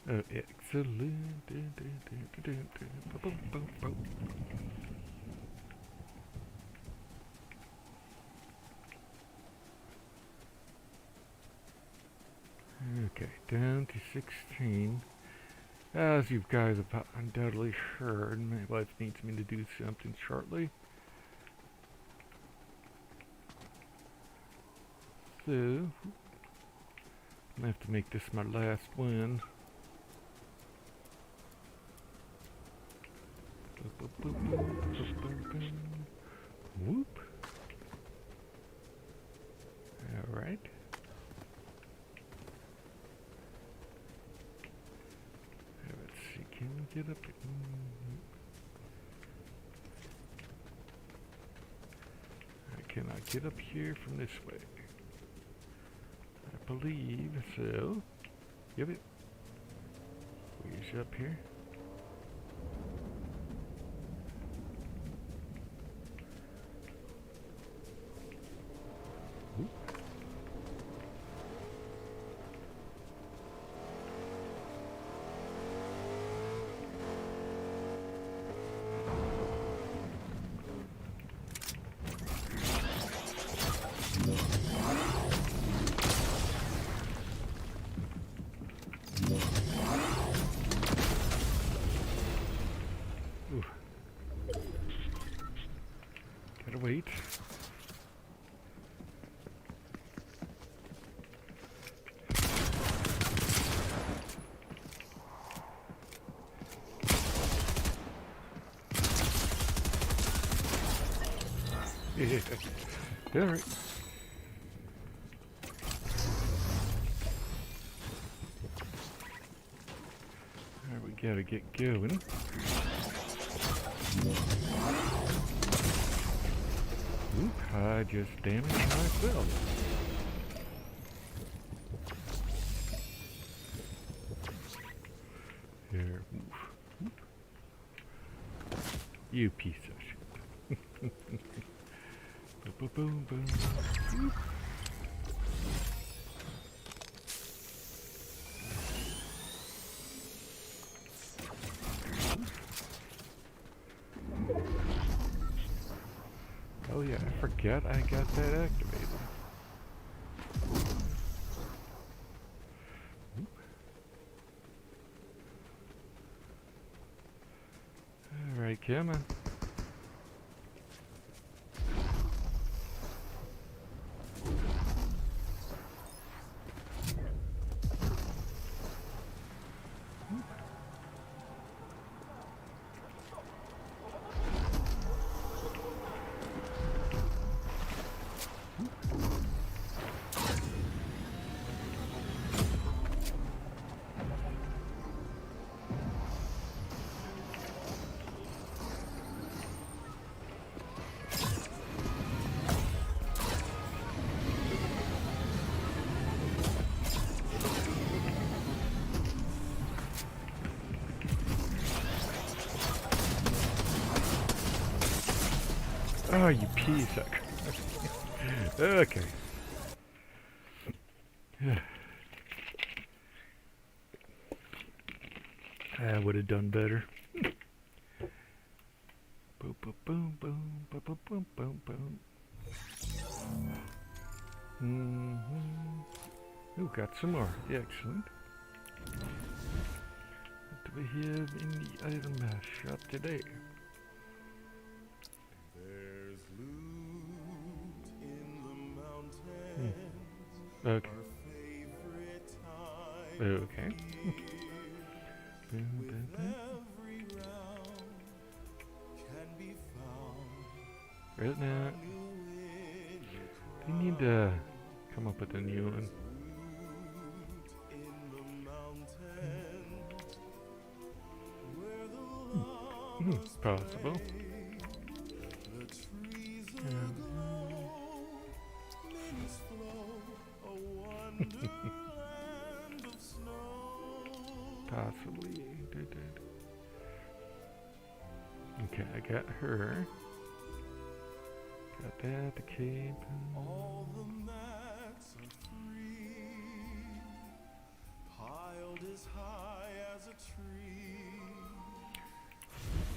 Oh, excellent. Boom, boom, boom, boom. Okay, down to 16. As you guys have undoubtedly heard, my wife needs me to do something shortly. So, I'm gonna have to make this my last one. Whoop. Alright. Let's see, can we get up? I cannot get up here from this way. I believe so. Give it. Where's up here? Oop. Ooh. Gotta wait. Yeah. Alright. Alright, we gotta get going. Oop, I just damaged myself. Here. Oof. Oop. You piece of shit. Boom, boom, boom, boom. Oop. Oh yeah, I forgot I got that activated. Oop. Alright, come on. Oh, you piece of crap. Okay. I would have done better. Boom, boom, boom, boom, boom, boom, boom, boom, boom. Ooh, got some more. Excellent. What do we have in the item shop today? There's loot in the mountains. Okay. Our favorite time Okay. with every round can be found. Right now, New in your we need to come up with a new one. loot in the mountains where the llamas Possible. the trees aglow, lilies flow, a wonderland of snow. Possibly. Okay, I got her. Got that, the cape. All the mats are free, piled as high as a tree.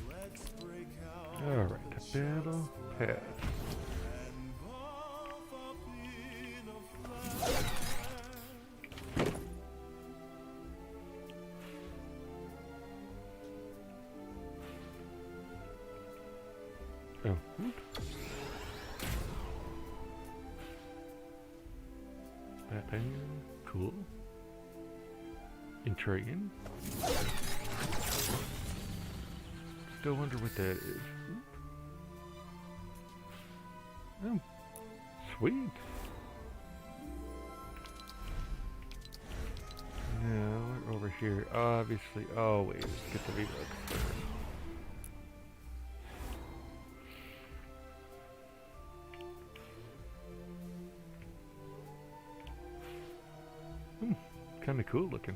Let's break out Alright, the the battle pass. and buff up in a flash. Oh, whoop. That cool. Intriguing. Still wonder what that is. Oh, sweet. Now we're over here. Obviously, always get the V-Bucks first. kind of cool looking.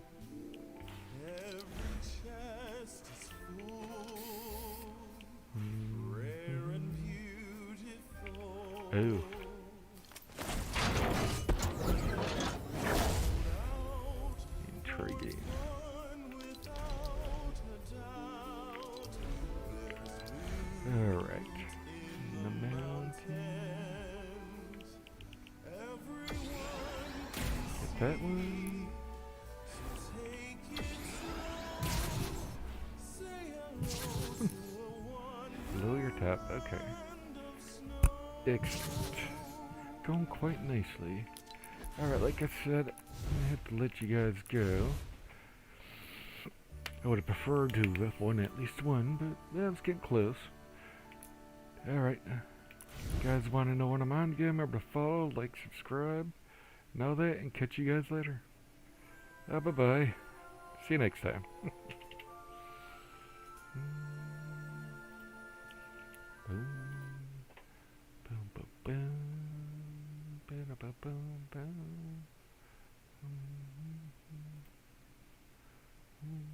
Every chest is full, rare and beautiful. Oh. Intriguing. One without a doubt. Alright. The mountain. Get that one. Below your top. Okay. Excellent. Going quite nicely. Alright, like I said, I have to let you guys go. I would have preferred to have won at least one, but yeah, it's getting close. Alright. Guys want to know when I'm on again? Remember to follow, like, subscribe, and all that, and catch you guys later. Bye-bye. See you next time. Boom. Boom, boom, boom. Boom, boom, boom, boom.